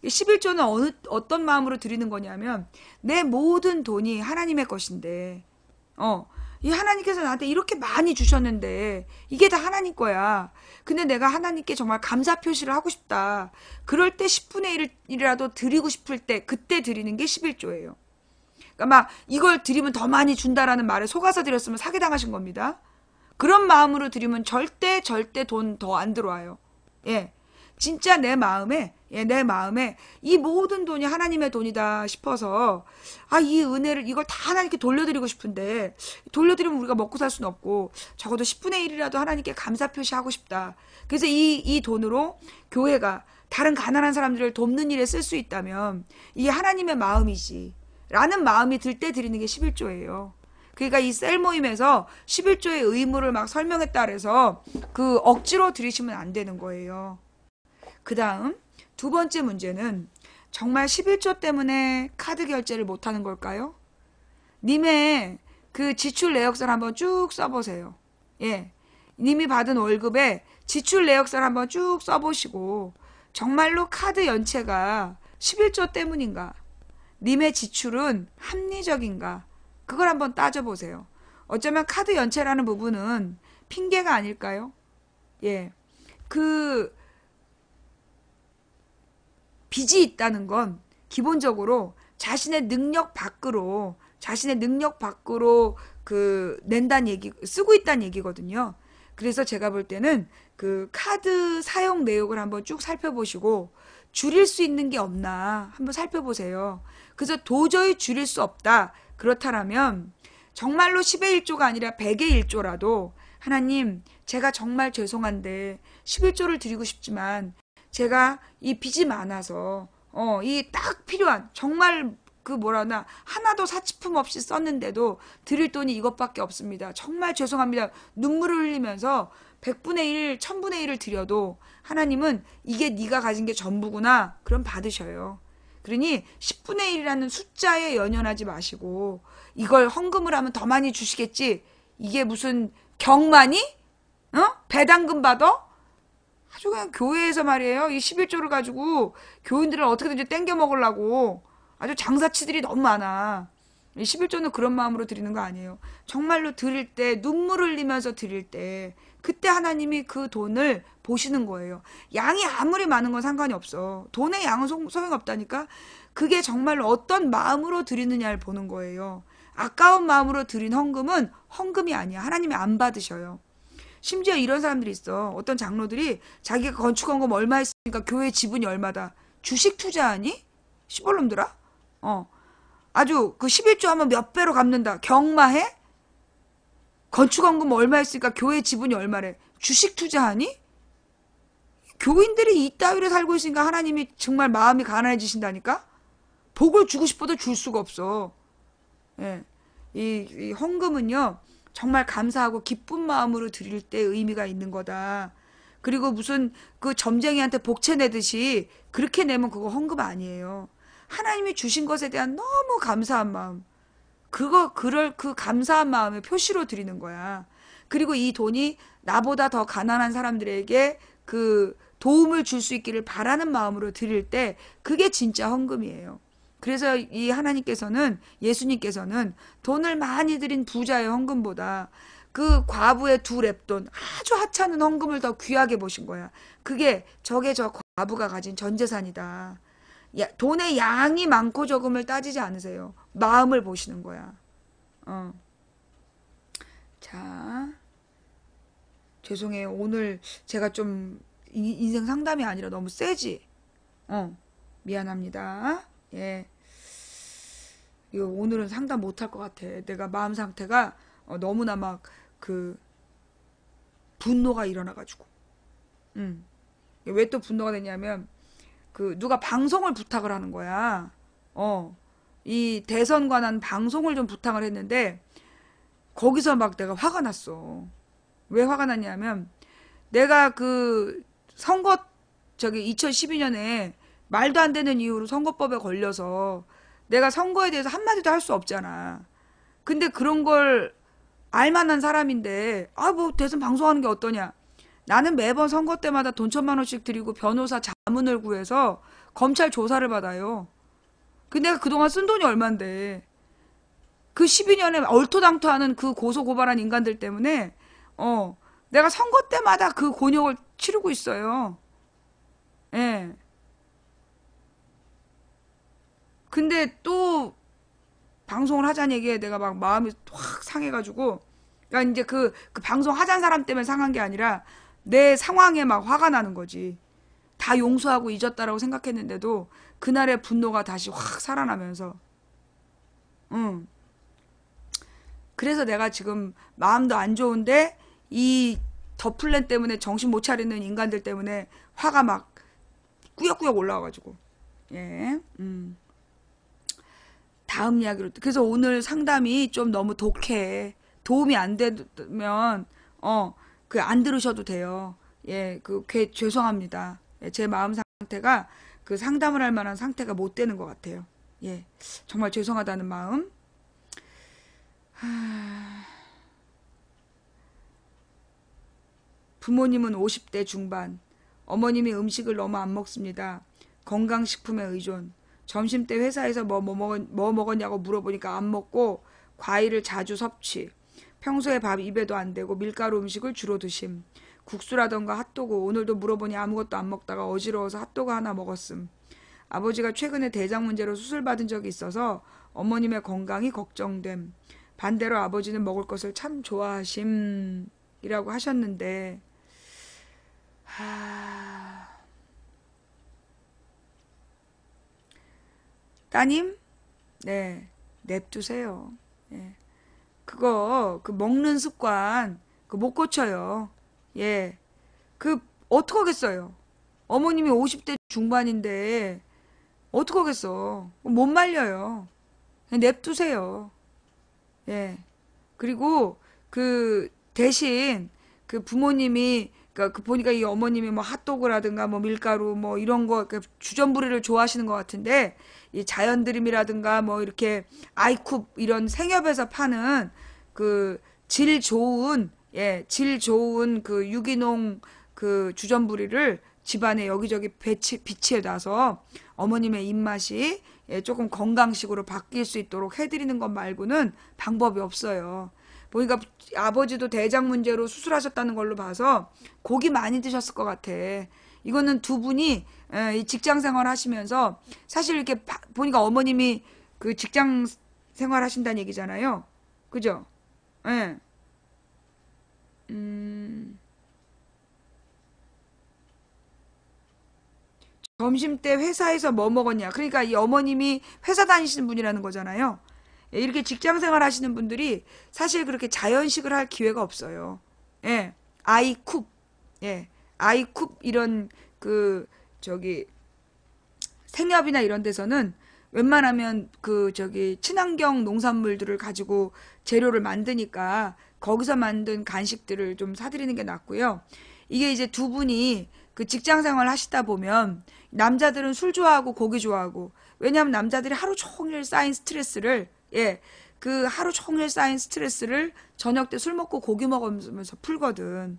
11조는 어떤 마음으로 드리는 거냐면 내 모든 돈이 하나님의 것인데 이 하나님께서 나한테 이렇게 많이 주셨는데 이게 다 하나님 거야. 근데 내가 하나님께 정말 감사 표시를 하고 싶다. 그럴 때 10분의 1이라도 드리고 싶을 때 그때 드리는 게 11조예요. 그러니까 막 이걸 드리면 더 많이 준다라는 말에 속아서 드렸으면 사기당하신 겁니다. 그런 마음으로 드리면 절대 돈 더 안 들어와요. 예. 진짜 내 마음에 이 모든 돈이 하나님의 돈이다 싶어서 이 은혜를 이걸 다 하나님께 돌려드리고 싶은데 돌려드리면 우리가 먹고 살 수는 없고 적어도 10분의 1이라도 하나님께 감사 표시하고 싶다. 그래서 이 돈으로 교회가 다른 가난한 사람들을 돕는 일에 쓸 수 있다면 이게 하나님의 마음이지 라는 마음이 들 때 드리는 게 11조예요. 그러니까 이 셀 모임에서 11조의 의무를 막 설명했다 그래서 억지로 드리시면 안 되는 거예요. 그 다음 두 번째 문제는 정말 11조 때문에 카드 결제를 못하는 걸까요? 님의 지출 내역서를 한번 쭉 써보세요. 예, 님이 받은 월급에 지출 내역서를 한번 쭉 써보시고 정말로 카드 연체가 11조 때문인가? 님의 지출은 합리적인가? 그걸 한번 따져보세요. 어쩌면 카드 연체라는 부분은 핑계가 아닐까요? 예, 빚이 있다는 건 기본적으로 자신의 능력 밖으로 낸다는 얘기, 쓰고 있다는 얘기거든요. 그래서 제가 볼 때는 카드 사용 내역을 한번 쭉 살펴보시고 줄일 수 있는 게 없나 한번 살펴보세요. 그래서 도저히 줄일 수 없다. 그렇다면 정말로 10의 1조가 아니라 100의 1조라도 하나님 제가 정말 죄송한데 11조를 드리고 싶지만 제가 이 빚이 많아서 이 딱 필요한 정말 하나도 사치품 없이 썼는데도 드릴 돈이 이것밖에 없습니다. 정말 죄송합니다. 눈물을 흘리면서 100분의 1, 1000분의 1을 드려도 하나님은 이게 네가 가진 게 전부구나. 그럼 받으셔요. 그러니 10분의 1이라는 숫자에 연연하지 마시고 이걸 헌금을 하면 더 많이 주시겠지. 이게 무슨 경마니? 배당금 받아? 아주 그냥 교회에서 말이에요. 이 11조를 가지고 교인들을 어떻게든지 땡겨 먹으려고 아주 장사치들이 너무 많아. 이 11조는 그런 마음으로 드리는 거 아니에요. 정말로 드릴 때 눈물 흘리면서 드릴 때 그때 하나님이 그 돈을 보시는 거예요. 양이 아무리 많은 건 상관이 없어. 돈의 양은 소용이 없다니까. 그게 정말로 어떤 마음으로 드리느냐를 보는 거예요. 아까운 마음으로 드린 헌금은 헌금이 아니야. 하나님이 안 받으셔요. 심지어 이런 사람들이 있어. 어떤 장로들이 자기가 건축헌금 얼마 했으니까 교회 지분이 얼마다. 주식 투자하니? 시벌놈들아? 아주 11조 하면 몇 배로 갚는다. 경마해? 건축헌금 얼마 했으니까 교회 지분이 얼마래. 주식 투자하니? 교인들이 이따위로 살고 있으니까 하나님이 정말 마음이 가난해지신다니까? 복을 주고 싶어도 줄 수가 없어. 예. 이 헌금은요. 정말 감사하고 기쁜 마음으로 드릴 때 의미가 있는 거다. 그리고 무슨 점쟁이한테 복채 내듯이 그렇게 내면 그거 헌금 아니에요. 하나님이 주신 것에 대한 너무 감사한 마음. 그 감사한 마음의 표시로 드리는 거야. 그리고 이 돈이 나보다 더 가난한 사람들에게 도움을 줄 수 있기를 바라는 마음으로 드릴 때 그게 진짜 헌금이에요. 그래서 이 예수님께서는 돈을 많이 드린 부자의 헌금보다 그 과부의 2렙돈 아주 하찮은 헌금을 더 귀하게 보신 거야. 저게 저 과부가 가진 전 재산이다. 돈의 양이 많고 적음을 따지지 않으세요. 마음을 보시는 거야. 자, 죄송해요. 오늘 제가 좀 인생 상담이 아니라 너무 세지? 미안합니다. 예. 이거 오늘은 상담 못할 것 같아. 내가 마음 상태가 너무나 막 그 분노가 일어나가지고. 왜 또 분노가 되냐면 그 누가 방송을 부탁을 하는 거야. 이 대선 관한 방송을 좀 부탁을 했는데 거기서 막 내가 화가 났어. 왜 화가 났냐면 내가 그 선거 저기 2012년에 말도 안 되는 이유로 선거법에 걸려서 내가 선거에 대해서 한마디도 할 수 없잖아. 근데 그런 걸 알만한 사람인데 뭐 대선 방송하는 게 어떠냐. 나는 매번 선거 때마다 돈 1,000만 원씩 드리고 변호사 자문을 구해서 검찰 조사를 받아요. 근데 내가 그동안 쓴 돈이 얼만데 그 12년에 얼토당토하는 그 고소고발한 인간들 때문에 내가 선거 때마다 그 곤욕을 치르고 있어요. 예. 근데 또 방송을 하자는 얘기에 내가 막 마음이 확 상해가지고 그러니까 이제 그 방송 하자는 사람 때문에 상한 게 아니라 내 상황에 막 화가 나는 거지. 다 용서하고 잊었다라고 생각했는데도 그날의 분노가 다시 확 살아나면서 응. 그래서 내가 지금 마음도 안 좋은데 이 더플랜 때문에 정신 못 차리는 인간들 때문에 화가 막 꾸역꾸역 올라와가지고 예. 다음 이야기로 그래서 오늘 상담이 좀 너무 독해. 도움이 안 되면 그 안 들으셔도 돼요. 예, 죄송합니다. 예, 제 마음 상태가 그 상담을 할 만한 상태가 못 되는 것 같아요. 예, 정말 죄송하다는 마음. 부모님은 50대 중반. 어머님이 음식을 너무 안 먹습니다. 건강식품에 의존. 점심 때 회사에서 뭐 먹었냐고 물어보니까 안 먹고 과일을 자주 섭취. 평소에 밥 입에도 안 대고 밀가루 음식을 주로 드심. 국수라던가 핫도그 오늘도 물어보니 아무것도 안 먹다가 어지러워서 핫도그 하나 먹었음. 아버지가 최근에 대장 문제로 수술받은 적이 있어서 어머님의 건강이 걱정됨. 반대로 아버지는 먹을 것을 참 좋아하심이라고 하셨는데 따님? 네, 냅두세요. 예. 그 먹는 습관, 못 고쳐요. 예. 어떡하겠어요. 어머님이 50대 중반인데, 어떡하겠어. 못 말려요. 그냥 냅두세요. 예. 그리고, 대신, 부모님이, 보니까 이 어머님이 뭐 핫도그라든가 뭐 밀가루 뭐 이런 거, 주전부리를 좋아하시는 것 같은데, 이 자연드림이라든가 뭐 이렇게 아이쿱 이런 생협에서 파는 질 좋은 유기농 주전부리를 집안에 여기저기 비치해 놔서 어머님의 입맛이 조금 건강식으로 바뀔 수 있도록 해드리는 것 말고는 방법이 없어요. 보니까 아버지도 대장 문제로 수술하셨다는 걸로 봐서 고기 많이 드셨을 것 같아. 이거는 두 분이 이 직장 생활 하시면서 사실 이렇게 보니까 어머님이 직장 생활 하신다는 얘기잖아요. 그죠? 예. 점심 때 회사에서 뭐 먹었냐. 그러니까 이 어머님이 회사 다니시는 분이라는 거잖아요. 예, 이렇게 직장 생활 하시는 분들이 사실 그렇게 자연식을 할 기회가 없어요. 예. 아이쿱. 예. 아이쿱 이런 저기 생협이나 이런 데서는 웬만하면 친환경 농산물들을 가지고 재료를 만드니까 거기서 만든 간식들을 좀 사드리는 게 낫고요. 이게 이제 두 분이 직장 생활 하시다 보면 남자들은 술 좋아하고 고기 좋아하고 왜냐하면 남자들이 하루 종일 쌓인 스트레스를 하루 종일 쌓인 스트레스를 저녁 때 술 먹고 고기 먹으면서 풀거든.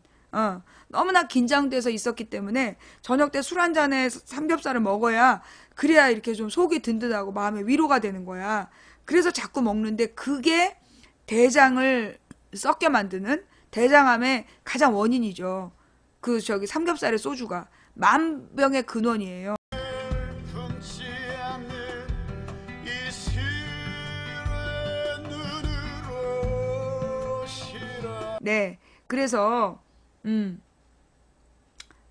너무나 긴장돼서 있었기 때문에 저녁 때 술 한 잔에 삼겹살을 먹어야 그래야 이렇게 좀 속이 든든하고 마음의 위로가 되는 거야. 그래서 자꾸 먹는데 그게 대장을 썩게 만드는 대장암의 가장 원인이죠. 삼겹살의 소주가 만병의 근원이에요. 네, 그래서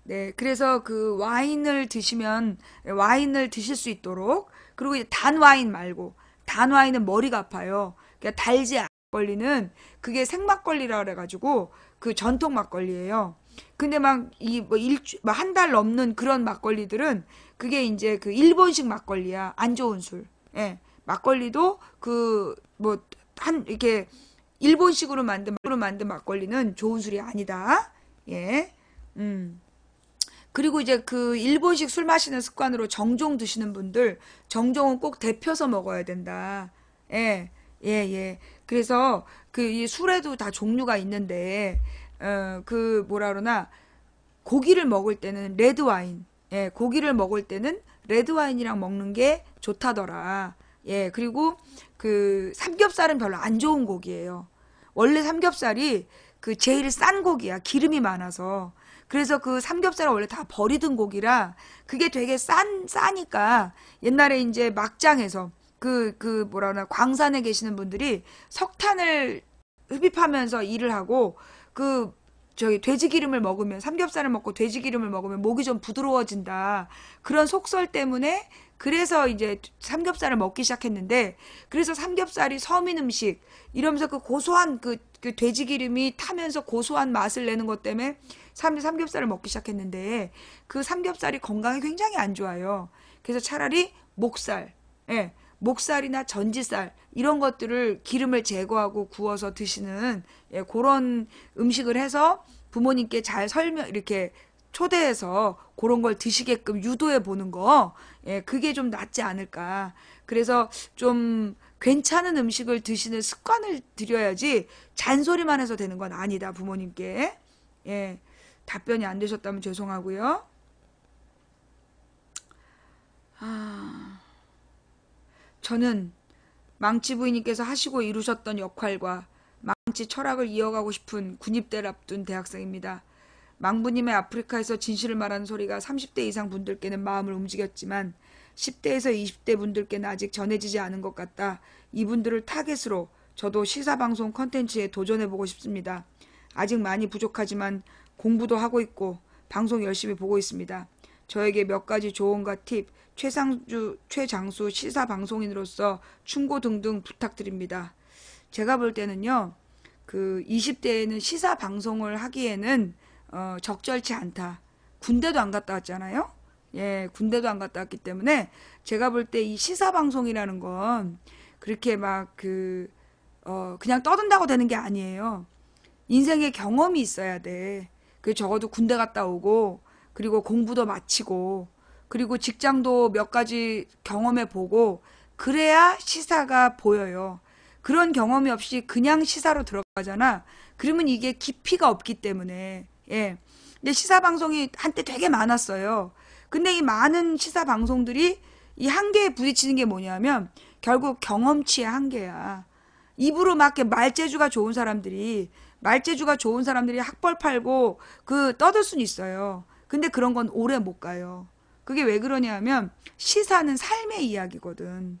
네, 그래서 와인을 드시면 와인을 드실 수 있도록 그리고 단 와인 말고 단와인은 머리가 아파요. 그러니까 달지 않은 막걸리는 그게 생막걸리라 그래가지고 그 전통 막걸리예요. 근데 막 이 뭐 한 달 넘는 그런 막걸리들은 그게 이제 그 일본식 막걸리야. 안 좋은 술. 예. 막걸리도 그 뭐 한 이렇게 일본식으로 만든 막걸리는 좋은 술이 아니다. 예. 그리고 이제 그 일본식 술 마시는 습관으로 정종 드시는 분들, 정종은 꼭 데펴서 먹어야 된다. 예, 예, 예. 그래서 그 이 술에도 다 종류가 있는데, 그 뭐라 그러나, 고기를 먹을 때는 레드 와인, 예, 고기를 먹을 때는 레드 와인이랑 먹는 게 좋다더라. 예, 그리고 그 삼겹살은 별로 안 좋은 고기예요. 원래 삼겹살이 그 제일 싼 고기야. 기름이 많아서. 그래서 그 삼겹살은 원래 다 버리던 고기라 그게 되게 싸니까 옛날에 이제 막장에서 뭐라 그러나 광산에 계시는 분들이 석탄을 흡입하면서 일을 하고 그 저기 돼지 기름을 먹으면 삼겹살을 먹고 돼지 기름을 먹으면 목이 좀 부드러워진다. 그런 속설 때문에 그래서 이제 삼겹살을 먹기 시작했는데 그래서 삼겹살이 서민 음식 이러면서 그 고소한 그 돼지 기름이 타면서 고소한 맛을 내는 것 때문에 사람들이 삼겹살을 먹기 시작했는데 그 삼겹살이 건강에 굉장히 안 좋아요. 그래서 차라리 목살, 예, 목살이나 전지살 이런 것들을 기름을 제거하고 구워서 드시는 예, 그런 음식을 해서 부모님께 잘 이렇게 초대해서 그런 걸 드시게끔 유도해 보는 거, 예, 그게 좀 낫지 않을까. 그래서 좀 괜찮은 음식을 드시는 습관을 들여야지 잔소리만 해서 되는 건 아니다, 부모님께. 예, 답변이 안 되셨다면 죄송하고요. 저는 망치 부인님께서 하시고 이루셨던 역할과 망치 철학을 이어가고 싶은 군입대를 앞둔 대학생입니다. 망부님의 아프리카에서 진실을 말하는 소리가 30대 이상 분들께는 마음을 움직였지만 10대에서 20대 분들께는 아직 전해지지 않은 것 같다. 이분들을 타겟으로 저도 시사방송 컨텐츠에 도전해보고 싶습니다. 아직 많이 부족하지만 공부도 하고 있고 방송 열심히 보고 있습니다. 저에게 몇 가지 조언과 팁, 최장수 시사방송인으로서 충고 등등 부탁드립니다. 제가 볼 때는요, 그 20대에는 시사방송을 하기에는 적절치 않다. 군대도 안 갔다 왔잖아요. 예, 군대도 안 갔다 왔기 때문에 제가 볼 때 이 시사방송이라는 건 그렇게 막 그냥 떠든다고 되는 게 아니에요. 인생의 경험이 있어야 돼. 그 적어도 군대 갔다 오고 그리고 공부도 마치고 그리고 직장도 몇 가지 경험해 보고 그래야 시사가 보여요. 그런 경험이 없이 그냥 시사로 들어가잖아. 그러면 이게 깊이가 없기 때문에 예. 근데 시사 방송이 한때 되게 많았어요. 근데 이 많은 시사 방송들이 이 한계에 부딪히는 게 뭐냐면 결국 경험치의 한계야. 입으로 막 이렇게 말재주가 좋은 사람들이 학벌 팔고 떠들 수는 있어요. 근데 그런 건 오래 못 가요. 그게 왜 그러냐면 시사는 삶의 이야기거든.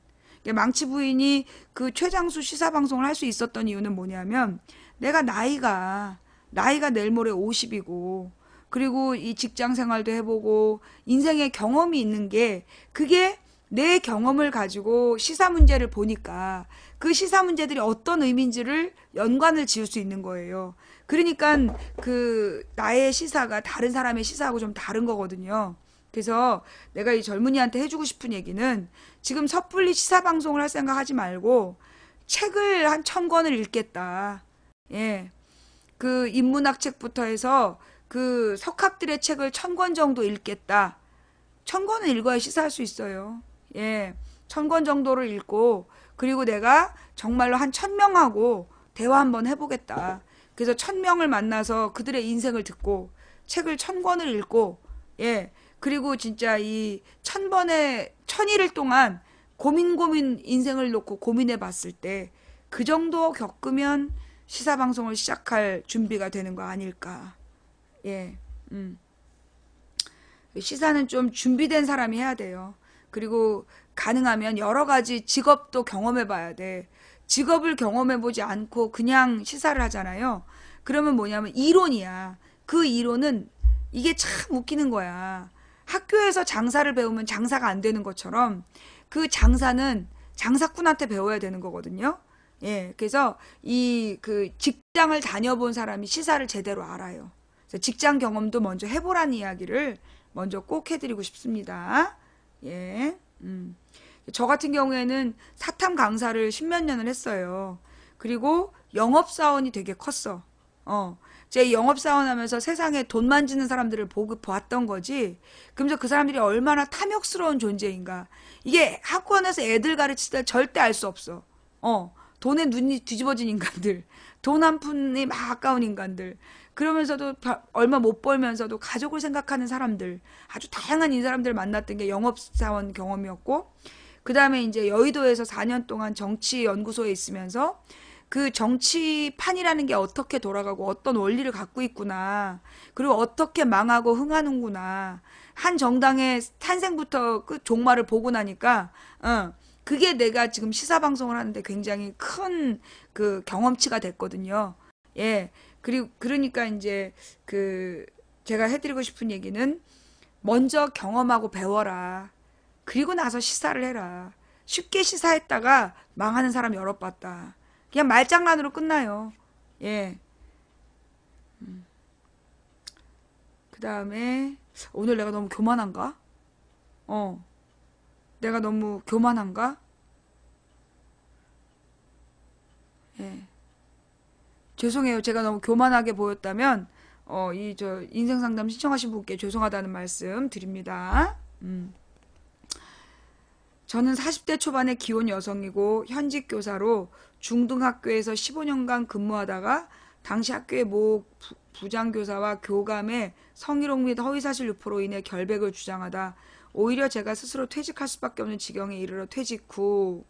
망치 부인이 그 최장수 시사 방송을 할 수 있었던 이유는 뭐냐면 내가 나이가 내일 모레 50이고 그리고 이 직장 생활도 해보고 인생의 경험이 있는 게 그게 내 경험을 가지고 시사 문제를 보니까 그 시사 문제들이 어떤 의미인지를 연관을 지을 수 있는 거예요. 그러니까 나의 시사가 다른 사람의 시사하고 좀 다른 거거든요. 그래서 내가 이 젊은이한테 해주고 싶은 얘기는 지금 섣불리 시사 방송을 할 생각 하지 말고 책을 한 1000권을 읽겠다. 예. 그 인문학 책부터 해서 그 석학들의 책을 1000권 정도 읽겠다. 1000권은 읽어야 시사할 수 있어요. 예. 1000권 정도를 읽고 그리고 내가 정말로 한 1000명하고 대화 한번 해보겠다. 그래서 1000명을 만나서 그들의 인생을 듣고 책을 1000권을 읽고 예. 그리고 진짜 이 1000일을 동안 고민 인생을 놓고 고민해 봤을 때 그 정도 겪으면 시사방송을 시작할 준비가 되는 거 아닐까. 예. 시사는 좀 준비된 사람이 해야 돼요. 그리고 가능하면 여러 가지 직업도 경험해 봐야 돼. 직업을 경험해 보지 않고 그냥 시사를 하잖아요. 그러면 뭐냐면 이론이야. 그 이론은 이게 참 웃기는 거야. 학교에서 장사를 배우면 장사가 안 되는 것처럼 그 장사는 장사꾼한테 배워야 되는 거거든요. 예, 그래서 이 그 직장을 다녀본 사람이 시사를 제대로 알아요. 그래서 직장 경험도 먼저 해보라는 이야기를 먼저 꼭 해드리고 싶습니다. 예, 저 같은 경우에는 사탐 강사를 십몇 년을 했어요. 그리고 영업사원이 되게 컸어. 제 영업사원 하면서 세상에 돈 만지는 사람들을 보았던 거지. 그러면서 그 사람들이 얼마나 탐욕스러운 존재인가. 이게 학원에서 애들 가르칠 때 절대 알 수 없어. 돈에 눈이 뒤집어진 인간들. 돈 한 푼이 막 아까운 인간들. 그러면서도 얼마 못 벌면서도 가족을 생각하는 사람들. 아주 다양한 이 사람들 만났던 게 영업사원 경험이었고, 그 다음에 이제 여의도에서 4년 동안 정치연구소에 있으면서 그 정치판이라는 게 어떻게 돌아가고 어떤 원리를 갖고 있구나. 그리고 어떻게 망하고 흥하는구나. 한 정당의 탄생부터 그 종말을 보고 나니까, 그게 내가 지금 시사방송을 하는데 굉장히 큰 그 경험치가 됐거든요. 예. 그리고, 그러니까 이제 제가 해드리고 싶은 얘기는 먼저 경험하고 배워라. 그리고 나서 시사를 해라. 쉽게 시사했다가 망하는 사람 여러 봤다. 그냥 말장난으로 끝나요. 예. 그 다음에 오늘 내가 너무 교만한가? 내가 너무 교만한가? 예. 죄송해요. 제가 너무 교만하게 보였다면 저 인생 상담 신청하신 분께 죄송하다는 말씀 드립니다. 저는 40대 초반의 기혼 여성이고 현직 교사로 중등학교에서 15년간 근무하다가 당시 학교의 모 부장교사와 교감의 성희롱 및 허위사실 유포로 인해 결백을 주장하다 오히려 제가 스스로 퇴직할 수밖에 없는 지경에 이르러 퇴직 후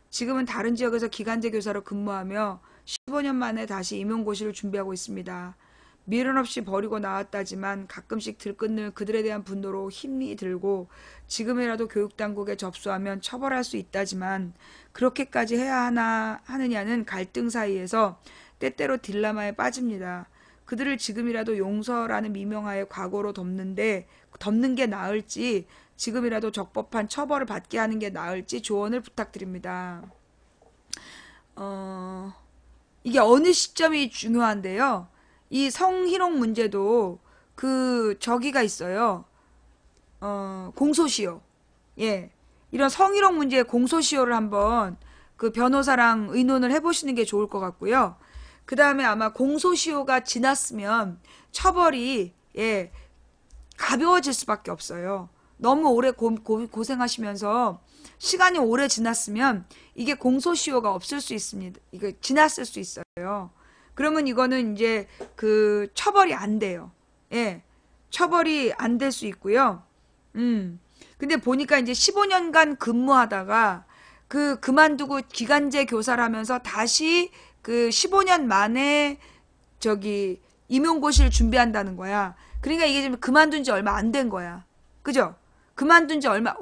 지금은 다른 지역에서 기간제 교사로 근무하며 15년 만에 다시 임용고시를 준비하고 있습니다. 미련 없이 버리고 나왔다지만 가끔씩 들끓는 그들에 대한 분노로 힘이 들고 지금이라도 교육당국에 접수하면 처벌할 수 있다지만 그렇게까지 해야 하느냐는 갈등 사이에서 때때로 딜레마에 빠집니다. 그들을 지금이라도 용서라는 미명하에 과거로 덮는 게 나을지 지금이라도 적법한 처벌을 받게 하는 게 나을지 조언을 부탁드립니다. 이게 어느 시점이 중요한데요. 이 성희롱 문제도 저기가 있어요. 공소시효. 예. 이런 성희롱 문제의 공소시효를 한번 그 변호사랑 의논을 해보시는 게 좋을 것 같고요. 그 다음에 아마 공소시효가 지났으면 처벌이, 예, 가벼워질 수밖에 없어요. 너무 오래 고생하시면서 시간이 오래 지났으면 이게 공소시효가 없을 수 있습니다. 이게 지났을 수 있어요. 그러면 이거는 이제 처벌이 안 돼요. 예. 처벌이 안 될 수 있고요. 근데 보니까 이제 15년간 근무하다가 그만두고 기간제 교사를 하면서 다시 15년 만에 임용고시를 준비한다는 거야. 그러니까 이게 지금 그만둔 지 얼마 안 된 거야. 그죠? 그만둔 지 그러니까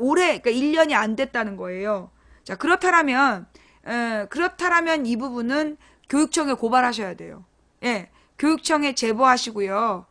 1년이 안 됐다는 거예요. 자, 그렇다면 이 부분은 교육청에 고발하셔야 돼요. 예. 교육청에 제보하시고요.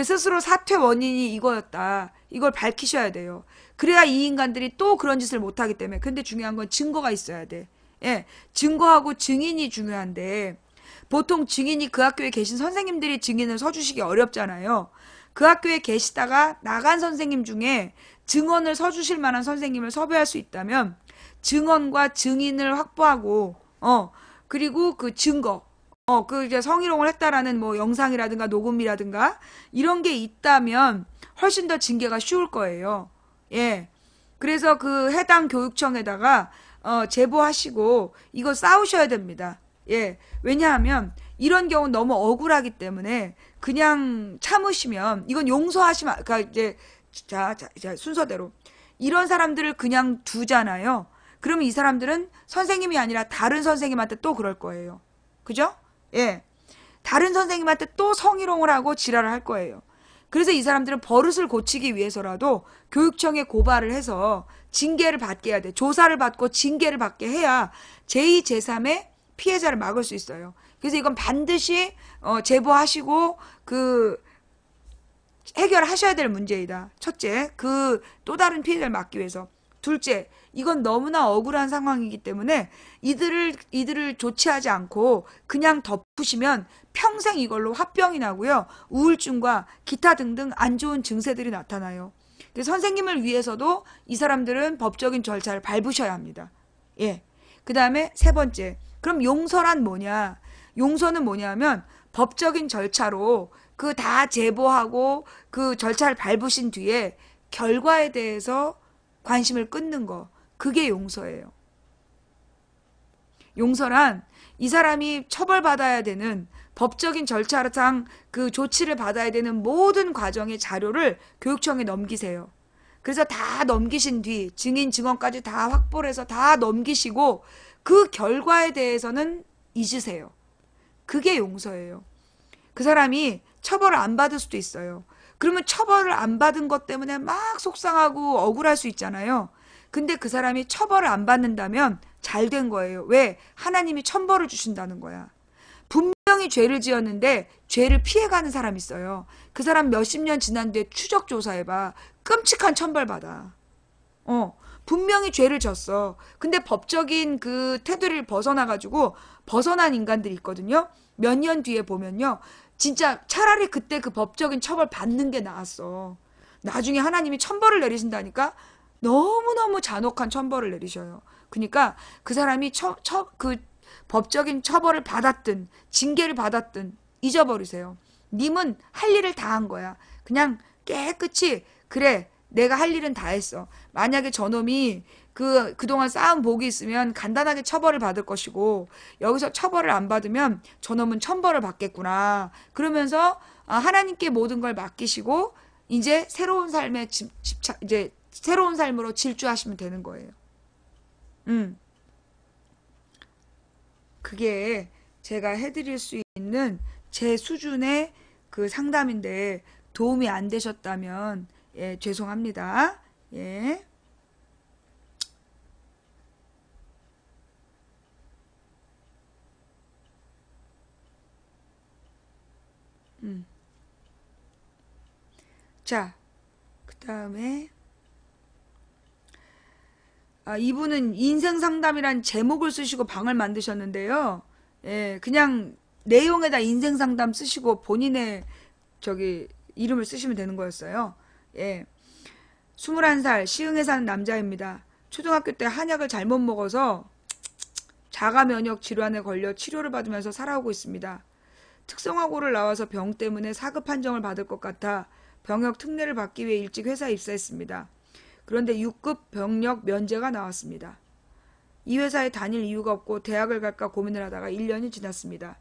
스스로 사퇴 원인이 이거였다. 이걸 밝히셔야 돼요. 그래야 이 인간들이 또 그런 짓을 못하기 때문에. 근데 중요한 건 증거가 있어야 돼. 예. 증거하고 증인이 중요한데, 보통 증인이 그 학교에 계신 선생님들이 증인을 서주시기 어렵잖아요. 그 학교에 계시다가 나간 선생님 중에 증언을 서주실 만한 선생님을 섭외할 수 있다면, 증언과 증인을 확보하고, 그리고 그 증거, 이제 성희롱을 했다라는 뭐 영상이라든가 녹음이라든가 이런 게 있다면 훨씬 더 징계가 쉬울 거예요. 예. 그래서 해당 교육청에다가 제보하시고 이거 싸우셔야 됩니다. 예. 왜냐하면 이런 경우는 너무 억울하기 때문에 그냥 참으시면 이건 용서하시면 그러니까 이제 자 순서대로 이런 사람들을 그냥 두잖아요. 그러면 이 사람들은 선생님이 아니라 다른 선생님한테 또 그럴 거예요. 그죠? 예. 다른 선생님한테 또 성희롱을 하고 지랄을 할 거예요. 그래서 이 사람들은 버릇을 고치기 위해서라도 교육청에 고발을 해서 징계를 받게 해야 돼. 조사를 받고 징계를 받게 해야 제2, 제3의 피해자를 막을 수 있어요. 그래서 이건 반드시 제보하시고 해결하셔야 될 문제이다. 첫째, 또 다른 피해자를 막기 위해서. 둘째, 이건 너무나 억울한 상황이기 때문에 이들을 조치하지 않고 그냥 덮으시면 평생 이걸로 화병이 나고요. 우울증과 기타 등등 안 좋은 증세들이 나타나요. 그래서 선생님을 위해서도 이 사람들은 법적인 절차를 밟으셔야 합니다. 예. 그 다음에 세 번째. 그럼 용서란 뭐냐? 용서는 뭐냐면 법적인 절차로 그 다 제보하고 그 절차를 밟으신 뒤에 결과에 대해서 관심을 끊는 거. 그게 용서예요. 용서란 이 사람이 처벌받아야 되는 법적인 절차상 그 조치를 받아야 되는 모든 과정의 자료를 교육청에 넘기세요. 그래서 다 넘기신 뒤 증인 증언까지 다 확보를 해서 다 넘기시고 그 결과에 대해서는 잊으세요. 그게 용서예요. 그 사람이 처벌을 안 받을 수도 있어요. 그러면 처벌을 안 받은 것 때문에 막 속상하고 억울할 수 있잖아요. 근데 그 사람이 처벌을 안 받는다면 잘 된 거예요. 왜? 하나님이 천벌을 주신다는 거야. 분명히 죄를 지었는데 죄를 피해가는 사람이 있어요. 그 사람 몇십 년 지난 뒤에 추적 조사해봐. 끔찍한 천벌 받아. 분명히 죄를 졌어. 근데 법적인 그 테두리를 벗어나가지고 벗어난 인간들이 있거든요. 몇 년 뒤에 보면요. 진짜 차라리 그때 그 법적인 처벌 받는 게 나았어. 나중에 하나님이 천벌을 내리신다니까 너무너무 잔혹한 천벌을 내리셔요. 그러니까 그 사람이 그 법적인 처벌을 받았든 징계를 받았든 잊어버리세요. 님은 할 일을 다 한 거야. 그냥 깨끗이 그래 내가 할 일은 다 했어. 만약에 저놈이 그동안 쌓은 복이 있으면 간단하게 처벌을 받을 것이고 여기서 처벌을 안 받으면 저놈은 천벌을 받겠구나. 그러면서 하나님께 모든 걸 맡기시고 이제 새로운 삶에 이제 새로운 삶으로 질주하시면 되는 거예요. 그게 제가 해드릴 수 있는 제 수준의 그 상담인데 도움이 안 되셨다면 예, 죄송합니다. 예. 자, 그 다음에 이분은 인생 상담이란 제목을 쓰시고 방을 만드셨는데요. 예, 그냥 내용에다 인생 상담 쓰시고 본인의 이름을 쓰시면 되는 거였어요. 예. 21살 시흥에 사는 남자입니다. 초등학교 때 한약을 잘못 먹어서 자가 면역 질환에 걸려 치료를 받으면서 살아오고 있습니다. 특성화고를 나와서 병 때문에 4급 판정을 받을 것 같아 병역 특례를 받기 위해 일찍 회사에 입사했습니다. 그런데 6급 병력 면제가 나왔습니다. 이 회사에 다닐 이유가 없고 대학을 갈까 고민을 하다가 1년이 지났습니다.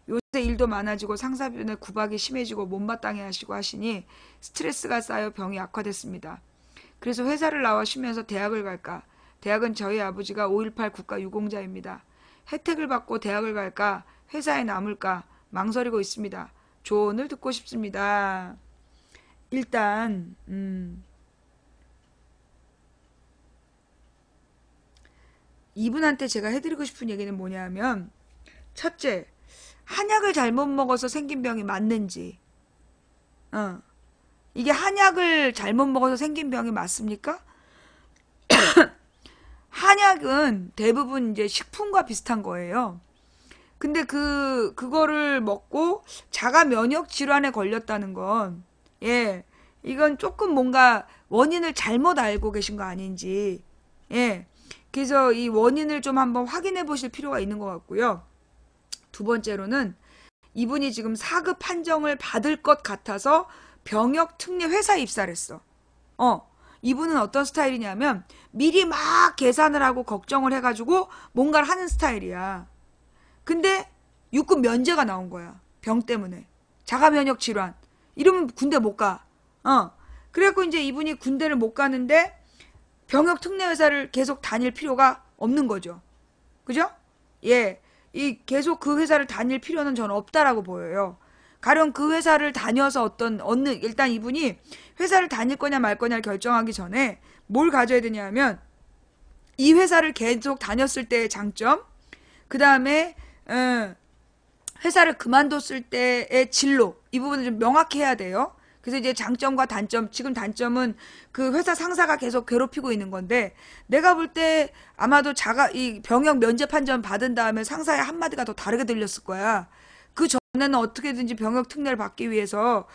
요새 일도 많아지고 상사분의 구박이 심해지고 못마땅해 하시고 하시니 스트레스가 쌓여 병이 악화됐습니다. 그래서 회사를 나와 쉬면서 대학을 갈까? 대학은 저희 아버지가 5.18 국가 유공자입니다. 혜택을 받고 대학을 갈까? 회사에 남을까? 망설이고 있습니다. 조언을 듣고 싶습니다. 일단 이분한테 제가 해드리고 싶은 얘기는 뭐냐면 첫째, 한약을 잘못 먹어서 생긴 병이 맞는지 이게 한약을 잘못 먹어서 생긴 병이 맞습니까? 한약은 대부분 이제 식품과 비슷한 거예요. 근데 그거를 먹고 자가 면역 질환에 걸렸다는 건, 예, 이건 조금 뭔가 원인을 잘못 알고 계신 거 아닌지, 예. 그래서 이 원인을 좀 한번 확인해 보실 필요가 있는 것 같고요. 두 번째로는 이분이 지금 4급 판정을 받을 것 같아서 병역 특례 회사에 입사를 했어. 이분은 어떤 스타일이냐면 미리 막 계산을 하고 걱정을 해가지고 뭔가를 하는 스타일이야. 근데 6급 면제가 나온 거야. 병 때문에. 자가 면역 질환. 이러면 군대 못 가. 그래갖고 이제 이분이 군대를 못 가는데 병역 특례 회사를 계속 다닐 필요가 없는 거죠. 그죠? 예. 계속 그 회사를 다닐 필요는 저는 없다라고 보여요. 가령 그 회사를 다녀서 일단 이분이 회사를 다닐 거냐 말 거냐를 결정하기 전에 뭘 가져야 되냐면 이 회사를 계속 다녔을 때의 장점, 그 다음에 회사를 그만뒀을 때의 진로, 이 부분을 좀 명확히 해야 돼요. 그래서 이제 장점과 단점, 지금 단점은 그 회사 상사가 계속 괴롭히고 있는 건데, 내가 볼 때 아마도 이 병역 면제 판정 받은 다음에 상사의 한마디가 더 다르게 들렸을 거야. 그 전에는 어떻게든지 병역 특례를 받기 위해서,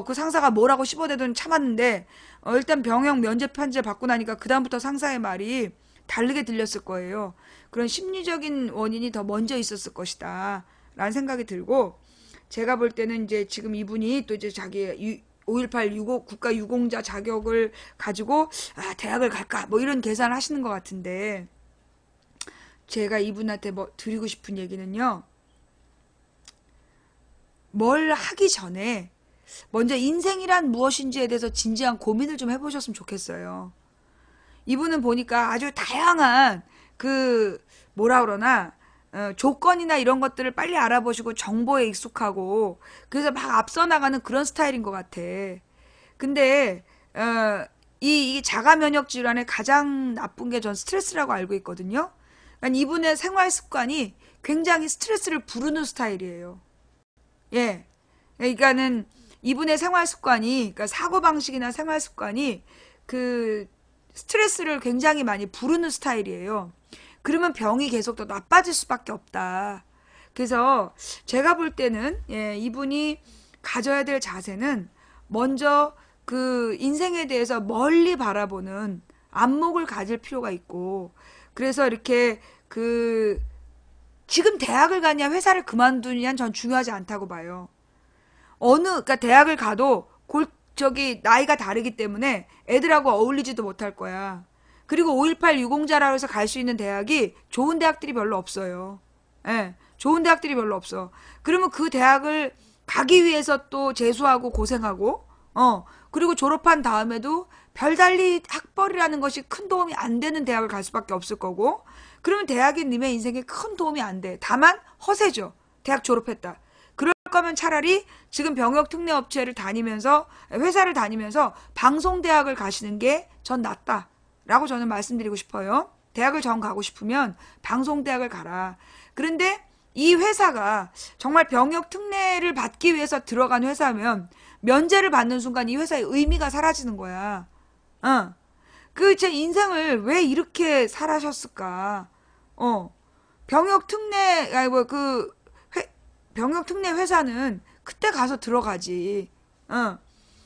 그 상사가 뭐라고 씹어대든 참았는데, 일단 병역 면제 판정 받고 나니까 그다음부터 상사의 말이 다르게 들렸을 거예요. 그런 심리적인 원인이 더 먼저 있었을 것이다. 라는 생각이 들고, 제가 볼 때는 이제 지금 이분이 또 이제 자기 5.18 국가 유공자 자격을 가지고 대학을 갈까 뭐 이런 계산을 하시는 것 같은데, 제가 이분한테 뭐 드리고 싶은 얘기는요, 뭘 하기 전에 먼저 인생이란 무엇인지에 대해서 진지한 고민을 좀 해보셨으면 좋겠어요. 이분은 보니까 아주 다양한 뭐라 그러나 조건이나 이런 것들을 빨리 알아보시고 정보에 익숙하고, 그래서 막 앞서 나가는 그런 스타일인 것 같아. 근데 이 자가 면역 질환의 가장 나쁜 게 전 스트레스라고 알고 있거든요. 그러니까 이분의 생활 습관이 굉장히 스트레스를 부르는 스타일이에요. 예. 그러니까는 이분의 생활 습관이, 그러니까 사고 방식이나 생활 습관이 스트레스를 굉장히 많이 부르는 스타일이에요. 그러면 병이 계속 더 나빠질 수밖에 없다. 그래서 제가 볼 때는 이분이 가져야 될 자세는 먼저 인생에 대해서 멀리 바라보는 안목을 가질 필요가 있고, 그래서 이렇게 지금 대학을 가냐 회사를 그만두냐는 전 중요하지 않다고 봐요. 그러니까 대학을 가도 나이가 다르기 때문에 애들하고 어울리지도 못할 거야. 그리고 5.18 유공자라고 해서 갈 수 있는 대학이 좋은 대학들이 별로 없어요. 예, 좋은 대학들이 별로 없어. 그러면 그 대학을 가기 위해서 또 재수하고 고생하고, 그리고 졸업한 다음에도 별달리 학벌이라는 것이 큰 도움이 안 되는 대학을 갈 수밖에 없을 거고, 그러면 대학이 님의 인생에 큰 도움이 안 돼. 다만 허세죠. 대학 졸업했다. 그럴 거면 차라리 지금 병역 특례 업체를 다니면서, 회사를 다니면서 방송대학을 가시는 게 전 낫다 라고 저는 말씀드리고 싶어요. 대학을 정 가고 싶으면 방송대학을 가라. 그런데 이 회사가 정말 병역 특례를 받기 위해서 들어간 회사면 면제를 받는 순간 이 회사의 의미가 사라지는 거야. 제 인생을 왜 이렇게 살아셨을까? 병역 특례, 병역 특례 회사는 그때 가서 들어가지.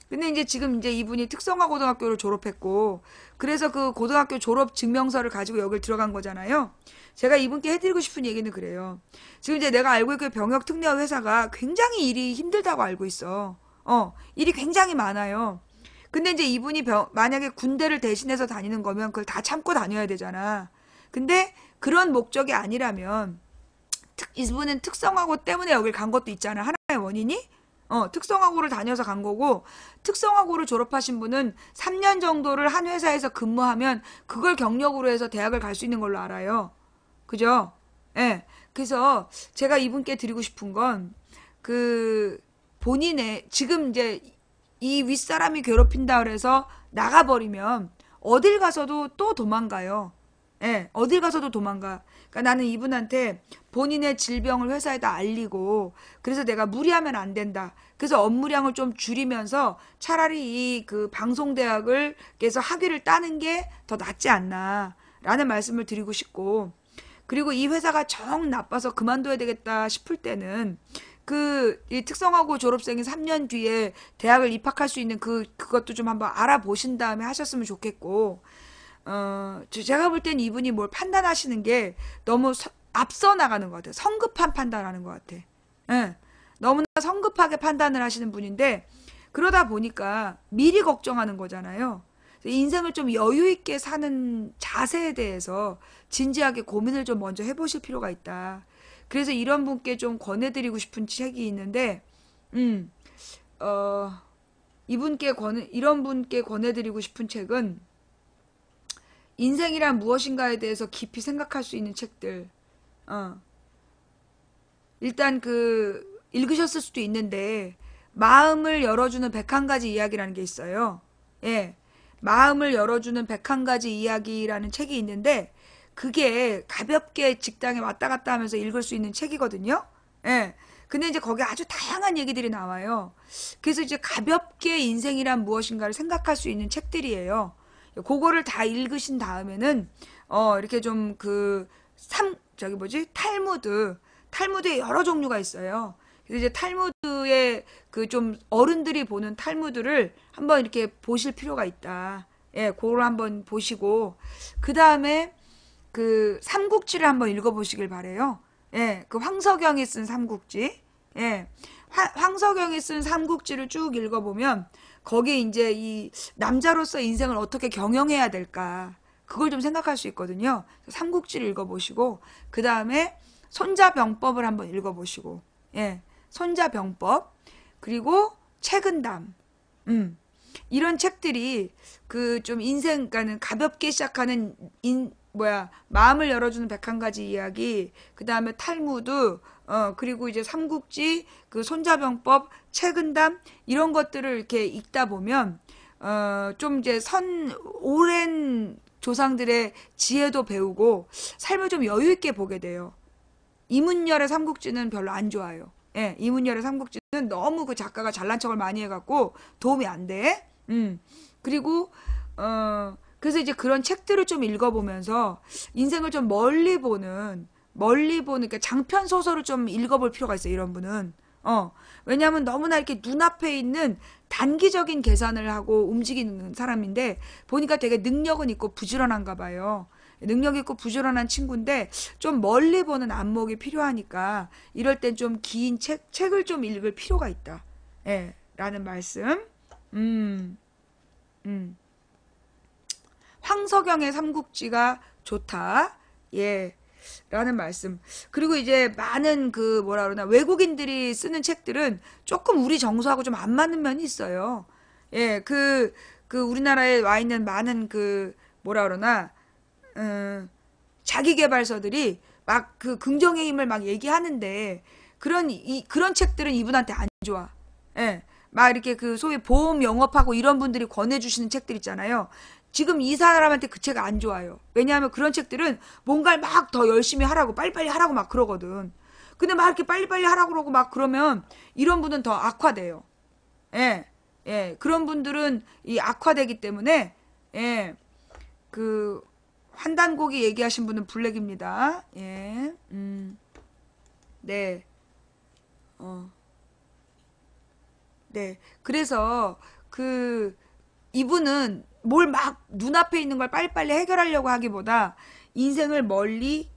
근데 이제 지금 이제 이분이 특성화 고등학교를 졸업했고, 그래서 그 고등학교 졸업 증명서를 가지고 여길 들어간 거잖아요. 제가 이분께 해드리고 싶은 얘기는 그래요. 지금 이제 내가 알고 있고 병역 특례 회사가 굉장히 일이 힘들다고 알고 있어. 일이 굉장히 많아요. 근데 이제 이분이 만약에 군대를 대신해서 다니는 거면 그걸 다 참고 다녀야 되잖아. 근데 그런 목적이 아니라면, 이분은 특성화고 때문에 여길 간 것도 있잖아. 하나의 원인이? 특성화고를 다녀서 간 거고, 특성화고를 졸업하신 분은 3년 정도를 한 회사에서 근무하면 그걸 경력으로 해서 대학을 갈 수 있는 걸로 알아요. 그죠? 예. 그래서 제가 이분께 드리고 싶은 건, 본인의, 지금 이제 이 윗사람이 괴롭힌다 그래서 나가버리면 어딜 가서도 또 도망가요. 예, 어딜 가서도 도망가. 그러니까 나는 이분한테 본인의 질병을 회사에다 알리고, 그래서 내가 무리하면 안 된다. 그래서 업무량을 좀 줄이면서 차라리 방송대학을 그래서 학위를 따는 게 더 낫지 않나 라는 말씀을 드리고 싶고, 그리고 이 회사가 정 나빠서 그만둬야 되겠다 싶을 때는 이 특성화고 졸업생이 3년 뒤에 대학을 입학할 수 있는 그것도 좀 한번 알아보신 다음에 하셨으면 좋겠고, 제가 볼 땐 이분이 뭘 판단하시는 게 너무 앞서 나가는 것 같아요. 성급한 판단하는 것 같아. 예. 너무나 성급하게 판단을 하시는 분인데, 그러다 보니까 미리 걱정하는 거잖아요. 인생을 좀 여유 있게 사는 자세에 대해서 진지하게 고민을 좀 먼저 해보실 필요가 있다. 그래서 이런 분께 좀 권해드리고 싶은 책이 있는데, 이런 분께 권해드리고 싶은 책은 인생이란 무엇인가에 대해서 깊이 생각할 수 있는 책들. 일단 읽으셨을 수도 있는데, 마음을 열어주는 101가지 이야기라는 게 있어요. 예. 마음을 열어주는 101가지 이야기라는 책이 있는데, 그게 가볍게 직장에 왔다 갔다 하면서 읽을 수 있는 책이거든요. 예. 근데 이제 거기 아주 다양한 얘기들이 나와요. 그래서 이제 가볍게 인생이란 무엇인가를 생각할 수 있는 책들이에요. 그거를 다 읽으신 다음에는 이렇게 좀 저기 뭐지? 탈무드에 여러 종류가 있어요. 그래서 이제 탈무드의 그 좀 어른들이 보는 탈무드를 한번 이렇게 보실 필요가 있다. 예, 그걸 한번 보시고 그 다음에 그 삼국지를 한번 읽어보시길 바래요. 예, 그 황석영이 쓴 삼국지. 예, 황석영이 쓴 삼국지를 쭉 읽어보면 거기에 이제 이 남자로서 인생을 어떻게 경영해야 될까 그걸 좀 생각할 수 있거든요. 삼국지를 읽어보시고 그 다음에 손자병법을 한번 읽어보시고, 예, 손자병법 그리고 책은담, 이런 책들이 그 좀 인생, 그러니까는 가볍게 시작하는 마음을 열어주는 101가지 이야기, 그 다음에 탈무드, 그리고 이제 삼국지, 그 손자병법, 책은담, 이런 것들을 이렇게 읽다 보면, 좀 이제 오랜 조상들의 지혜도 배우고, 삶을 좀 여유있게 보게 돼요. 이문열의 삼국지는 별로 안 좋아요. 예, 이문열의 삼국지는 너무 그 작가가 잘난 척을 많이 해갖고 도움이 안 돼. 그리고 그래서 이제 그런 책들을 좀 읽어보면서 인생을 좀 멀리 보는 그러니까 장편 소설을 좀 읽어볼 필요가 있어요. 이런 분은. 왜냐하면 너무나 이렇게 눈앞에 있는 단기적인 계산을 하고 움직이는 사람인데 보니까 되게 능력은 있고 부지런한가 봐요. 능력 있고 부지런한 친구인데 좀 멀리 보는 안목이 필요하니까 이럴 땐 좀 긴 책을 좀 읽을 필요가 있다. 예, 라는 말씀. 음, 음. 황석영의 삼국지가 좋다. 예. 라는 말씀. 그리고 이제 많은 그 뭐라 그러나 외국인들이 쓰는 책들은 조금 우리 정서하고 좀 안 맞는 면이 있어요. 예, 그 우리나라에 와 있는 많은 그 뭐라 그러나 자기 개발서들이 막 그 긍정의 힘을 막 얘기하는데 그런 책들은 이분한테 안 좋아. 예. 막 이렇게 그 소위 보험 영업하고 이런 분들이 권해주시는 책들 있잖아요. 지금 이 사람한테 그 책 안 좋아요. 왜냐하면 그런 책들은 뭔가를 막 더 열심히 하라고 빨리빨리 하라고 막 그러거든. 근데 막 이렇게 빨리빨리 하라고 그러고 막 그러면 이런 분은 더 악화돼요. 예. 예. 그런 분들은 이 악화되기 때문에 예. 그 환단고기 얘기하신 분은 블랙입니다. 예. 네. 어. 네. 그래서 이분은 뭘 막 눈앞에 있는 걸 빨리빨리 해결하려고 하기보다 인생을 멀리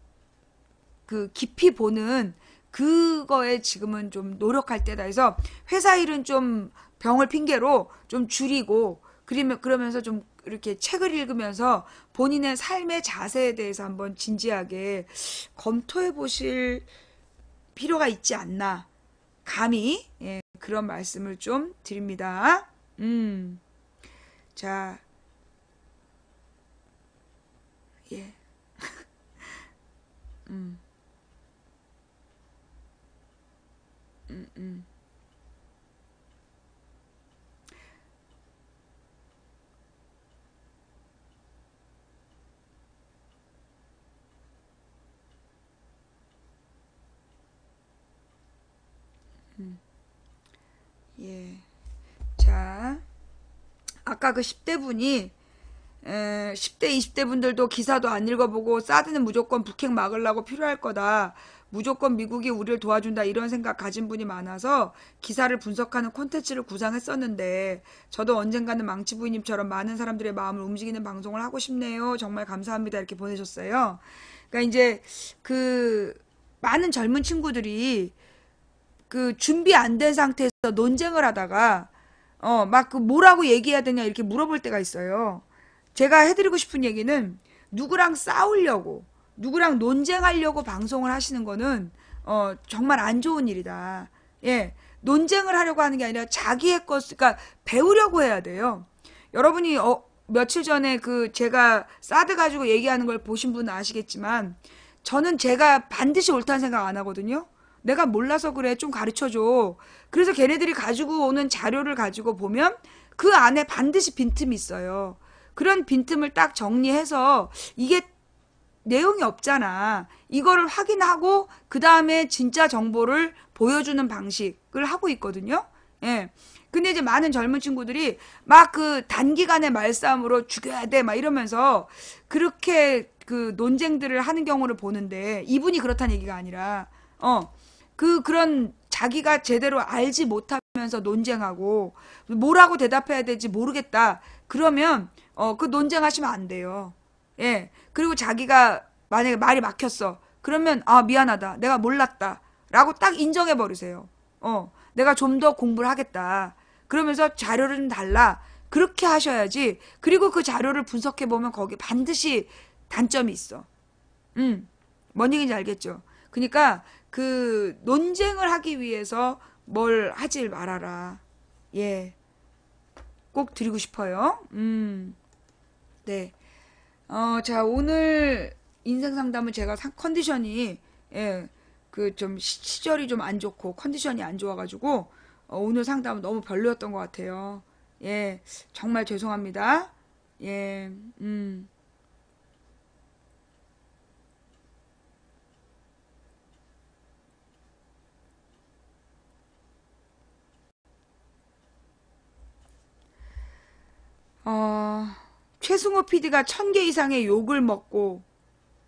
깊이 보는 그거에 지금은 좀 노력할 때다 해서 회사 일은 좀 병을 핑계로 좀 줄이고 그러면서 좀 이렇게 책을 읽으면서 본인의 삶의 자세에 대해서 한번 진지하게 검토해 보실 필요가 있지 않나 감히 예, 그런 말씀을 좀 드립니다. 자, 예, 음, 음, 음, 예. 자, 아까 그 10대 분이 10대, 20대 분들도 기사도 안 읽어보고 사드는 무조건 북핵 막으려고 필요할 거다. 무조건 미국이 우리를 도와준다 이런 생각 가진 분이 많아서 기사를 분석하는 콘텐츠를 구상했었는데 저도 언젠가는 망치 부인님처럼 많은 사람들의 마음을 움직이는 방송을 하고 싶네요. 정말 감사합니다. 이렇게 보내셨어요. 그러니까 이제 그 많은 젊은 친구들이 그 준비 안 된 상태에서 논쟁을 하다가 막 그 뭐라고 얘기해야 되냐 이렇게 물어볼 때가 있어요. 제가 해드리고 싶은 얘기는 누구랑 싸우려고 누구랑 논쟁하려고 방송을 하시는 거는 정말 안 좋은 일이다. 예, 논쟁을 하려고 하는 게 아니라 자기의 그러니까 배우려고 해야 돼요. 여러분이 며칠 전에 제가 사드 가지고 얘기하는 걸 보신 분은 아시겠지만 저는 제가 반드시 옳다는 생각 안 하거든요. 내가 몰라서 그래. 좀 가르쳐줘. 그래서 걔네들이 가지고 오는 자료를 가지고 보면 그 안에 반드시 빈틈이 있어요. 그런 빈틈을 딱 정리해서 이게 내용이 없잖아. 이거를 확인하고 그 다음에 진짜 정보를 보여주는 방식을 하고 있거든요. 예. 근데 이제 많은 젊은 친구들이 막 그 단기간의 말싸움으로 죽여야 돼 막 이러면서 그렇게 그 논쟁들을 하는 경우를 보는데, 이분이 그렇다는 얘기가 아니라 그런 자기가 제대로 알지 못하면서 논쟁하고 뭐라고 대답해야 될지 모르겠다. 그러면 그 논쟁하시면 안 돼요. 예. 그리고 자기가 만약에 말이 막혔어. 그러면 미안하다. 내가 몰랐다. 라고 딱 인정해 버리세요. 내가 좀 더 공부를 하겠다. 그러면서 자료를 좀 달라. 그렇게 하셔야지. 그리고 그 자료를 분석해 보면 거기에 반드시 단점이 있어. 뭔 얘기인지 알겠죠? 그러니까 그 논쟁을 하기 위해서 뭘 하질 말아라. 예. 꼭 드리고 싶어요. 네. 자, 오늘 인생 상담은 제가 컨디션이, 예, 그 좀 시절이 좀 안 좋고 컨디션이 안 좋아가지고, 오늘 상담은 너무 별로였던 것 같아요. 예, 정말 죄송합니다. 예, 어, 최승호 PD가 1000개 이상의 욕을 먹고,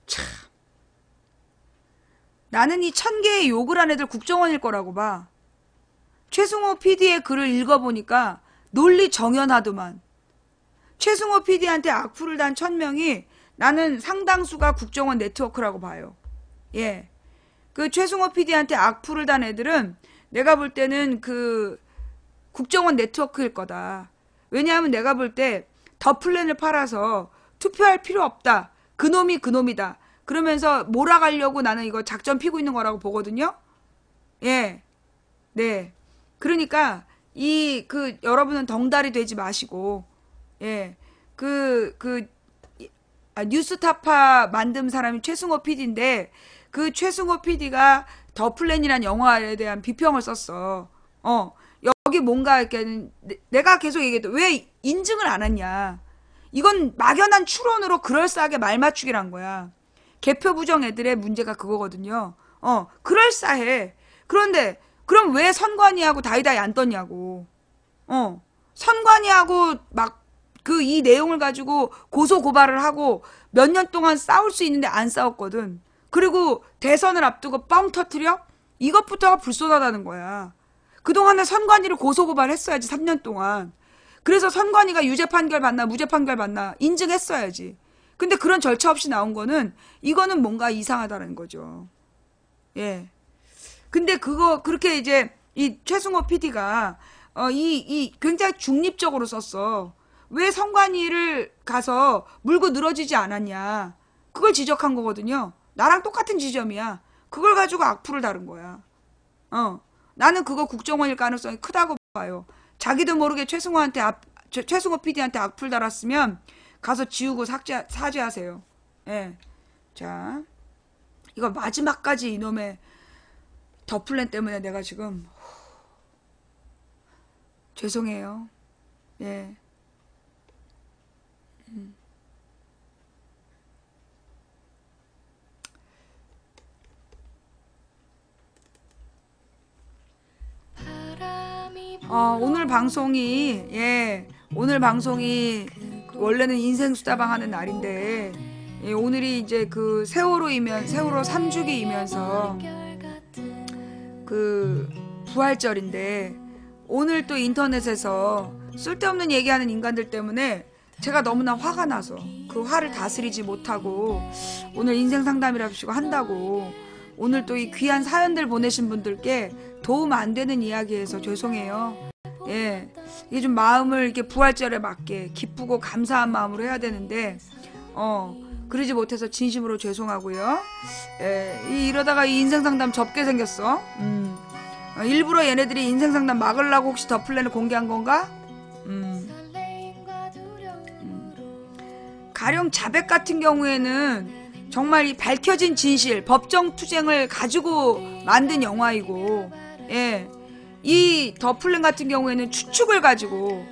참, 나는 이 1000개의 욕을 한 애들 국정원일 거라고 봐. 최승호 PD의 글을 읽어보니까 논리 정연하더만. 최승호 PD한테 악플을 단 1000명이 나는 상당수가 국정원 네트워크라고 봐요. 예. 그 최승호 PD한테 악플을 단 애들은 내가 볼 때는 그 국정원 네트워크일 거다. 왜냐하면 내가 볼 때 더 플랜을 팔아서 투표할 필요 없다. 그놈이 그놈이다. 그러면서 몰아가려고 나는 이거 작전 피고 있는 거라고 보거든요. 예. 네. 그러니까 여러분은 덩달이 되지 마시고, 예. 뉴스타파 만든 사람이 최승호 PD인데, 그 최승호 PD가 더 플랜이란 영화에 대한 비평을 썼어. 여기 뭔가 이렇게 내가 계속 얘기했던, 왜 인증을 안 했냐. 이건 막연한 추론으로 그럴싸하게 말 맞추기란 거야. 개표 부정 애들의 문제가 그거거든요. 그럴싸해. 그런데 그럼 왜 선관위하고 다이다이 안 떴냐고. 선관위하고 막 이 내용을 가지고 고소 고발을 하고 몇 년 동안 싸울 수 있는데 안 싸웠거든. 그리고 대선을 앞두고 뻥 터트려? 이것부터가 불손하다는 거야. 그동안에 선관위를 고소 고발했어야지, 3년 동안. 그래서 선관위가 유죄 판결 받나 무죄 판결 받나 인증했어야지. 근데 그런 절차 없이 나온 거는, 이거는 뭔가 이상하다는 거죠. 예. 근데 그렇게 이제, 이 최승호 PD가, 굉장히 중립적으로 썼어. 왜 선관위를 가서 물고 늘어지지 않았냐. 그걸 지적한 거거든요. 나랑 똑같은 지점이야. 그걸 가지고 악플을 다룬 거야. 나는 그거 국정원일 가능성이 크다고 봐요. 자기도 모르게 최승호 PD한테 악플 달았으면 가서 지우고 사죄하세요. 예. 자, 이거 마지막까지 이놈의 더 플랜 때문에 내가 지금 죄송해요. 예. 오늘 방송이 원래는 인생수다방 하는 날인데, 예, 오늘이 이제 그 세월호 3주기이면서 그 부활절인데, 오늘 또 인터넷에서 쓸데없는 얘기하는 인간들 때문에 제가 너무나 화가 나서 그 화를 다스리지 못하고 오늘 인생상담이랍시고 한다고, 오늘 또 이 귀한 사연들 보내신 분들께 도움 안 되는 이야기해서 죄송해요. 예, 이게 좀 마음을 이렇게 부활절에 맞게 기쁘고 감사한 마음으로 해야 되는데, 그러지 못해서 진심으로 죄송하고요. 예, 이러다가 이 인생상담 접게 생겼어. 일부러 얘네들이 인생상담 막으려고 혹시 더 플랜을 공개한 건가? 가령 자백 같은 경우에는 정말 이 밝혀진 진실, 법정 투쟁을 가지고 만든 영화이고, 예, 이 더 플랜 같은 경우에는 추측을 가지고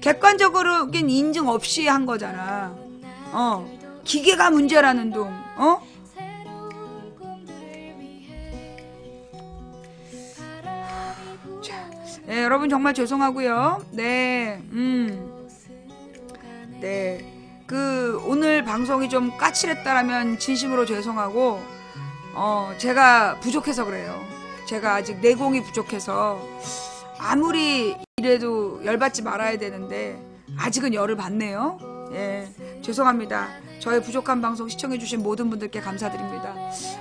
객관적으로긴 인증 없이 한 거잖아. 기계가 문제라는 둥, 어? 자, 네, 여러분 정말 죄송하고요. 네, 네, 오늘 방송이 좀 까칠했다라면 진심으로 죄송하고, 제가 부족해서 그래요. 제가 아직 내공이 부족해서 아무리 이래도 열받지 말아야 되는데 아직은 열을 받네요. 예, 죄송합니다. 저의 부족한 방송 시청해주신 모든 분들께 감사드립니다.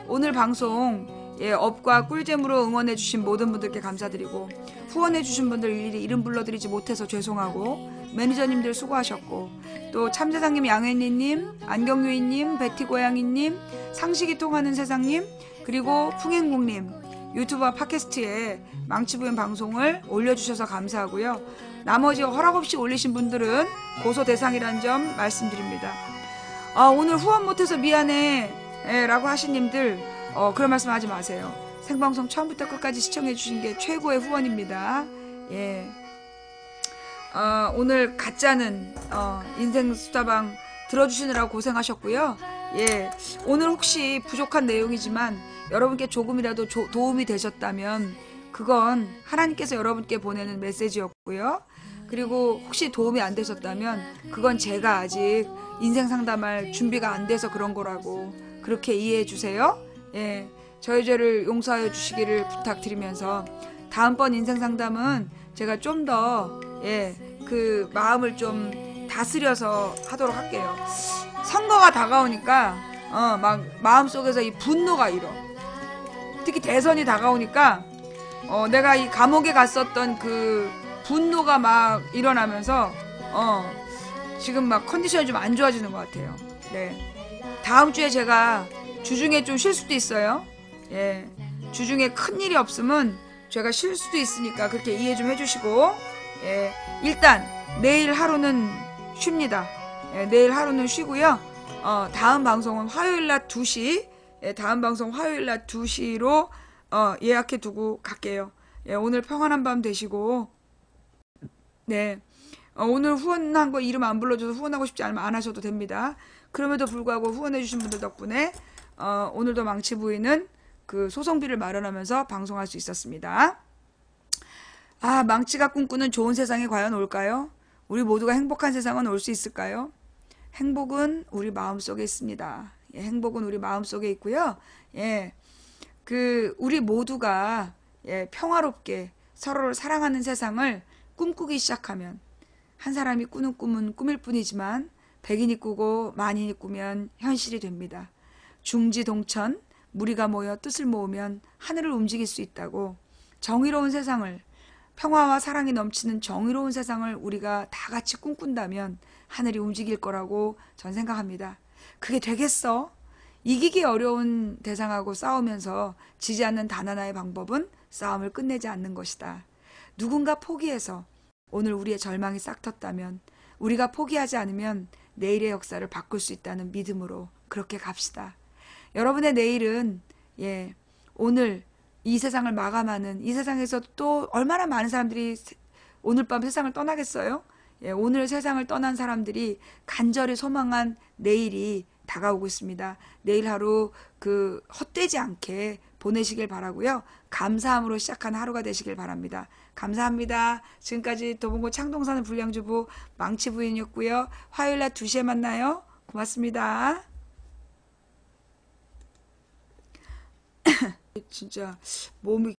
오늘 방송 업과 꿀잼으로 응원해주신 모든 분들께 감사드리고, 후원해주신 분들 일일이 이름 불러드리지 못해서 죄송하고, 매니저님들 수고하셨고, 또 참세상님, 양혜니님, 안경유이님, 베티고양이님, 상식이 통하는 세상님, 그리고 풍행국님, 유튜브와 팟캐스트에 망치부연 방송을 올려주셔서 감사하고요. 나머지 허락 없이 올리신 분들은 고소 대상이라는 점 말씀드립니다. 오늘 후원 못해서 미안해 라고 하신 님들, 그런 말씀 하지 마세요. 생방송 처음부터 끝까지 시청해주신 게 최고의 후원입니다. 예. 오늘 가짜는 인생 수다방 들어주시느라고 고생하셨고요. 예. 오늘 혹시 부족한 내용이지만 여러분께 조금이라도 도움이 되셨다면 그건 하나님께서 여러분께 보내는 메시지였고요. 그리고 혹시 도움이 안 되셨다면 그건 제가 아직 인생 상담할 준비가 안 돼서 그런 거라고 그렇게 이해해 주세요. 예, 저희 죄를 용서하여 주시기를 부탁드리면서 다음번 인생 상담은 제가 좀 더 그 마음을 좀 다스려서 하도록 할게요. 선거가 다가오니까 막 마음속에서 이 분노가 일어. 특히 대선이 다가오니까 내가 이 감옥에 갔었던 그 분노가 막 일어나면서 지금 막 컨디션이 좀 안 좋아지는 것 같아요. 네, 다음 주에 제가 주중에 좀 쉴 수도 있어요. 예, 주중에 큰 일이 없으면 제가 쉴 수도 있으니까 그렇게 이해 좀 해주시고, 예, 일단 내일 하루는 쉽니다. 예, 내일 하루는 쉬고요. 다음 방송은 화요일날 2시, 다음 방송 화요일날 2시로 예약해 두고 갈게요. 예, 오늘 평안한 밤 되시고, 네, 오늘 후원한 거 이름 안 불러줘서 후원하고 싶지 않으면 안 하셔도 됩니다. 그럼에도 불구하고 후원해주신 분들 덕분에 오늘도 망치부인은 그 소송비를 마련하면서 방송할 수 있었습니다. 망치가 꿈꾸는 좋은 세상이 과연 올까요? 우리 모두가 행복한 세상은 올 수 있을까요? 행복은 우리 마음속에 있습니다. 예, 행복은 우리 마음속에 있고요. 예, 우리 모두가 평화롭게 서로를 사랑하는 세상을 꿈꾸기 시작하면, 한 사람이 꾸는 꿈은 꿈일 뿐이지만 백인이 꾸고 만인이 꾸면 현실이 됩니다. 중지동천, 무리가 모여 뜻을 모으면 하늘을 움직일 수 있다고, 정의로운 세상을, 평화와 사랑이 넘치는 정의로운 세상을 우리가 다 같이 꿈꾼다면 하늘이 움직일 거라고 전 생각합니다. 그게 되겠어? 이기기 어려운 대상하고 싸우면서 지지 않는 단 하나의 방법은 싸움을 끝내지 않는 것이다. 누군가 포기해서 오늘 우리의 절망이 싹텄다면, 우리가 포기하지 않으면 내일의 역사를 바꿀 수 있다는 믿음으로 그렇게 갑시다. 여러분의 내일은 오늘 이 세상을 마감하는, 이 세상에서 또 얼마나 많은 사람들이 오늘 밤 세상을 떠나겠어요? 오늘 세상을 떠난 사람들이 간절히 소망한 내일이 다가오고 있습니다. 내일 하루 헛되지 않게 보내시길 바라고요. 감사함으로 시작한 하루가 되시길 바랍니다. 감사합니다. 지금까지 도봉구 창동사는 불량주부 망치부인이었고요. 화요일날 2시에 만나요. 고맙습니다. 진짜 몸이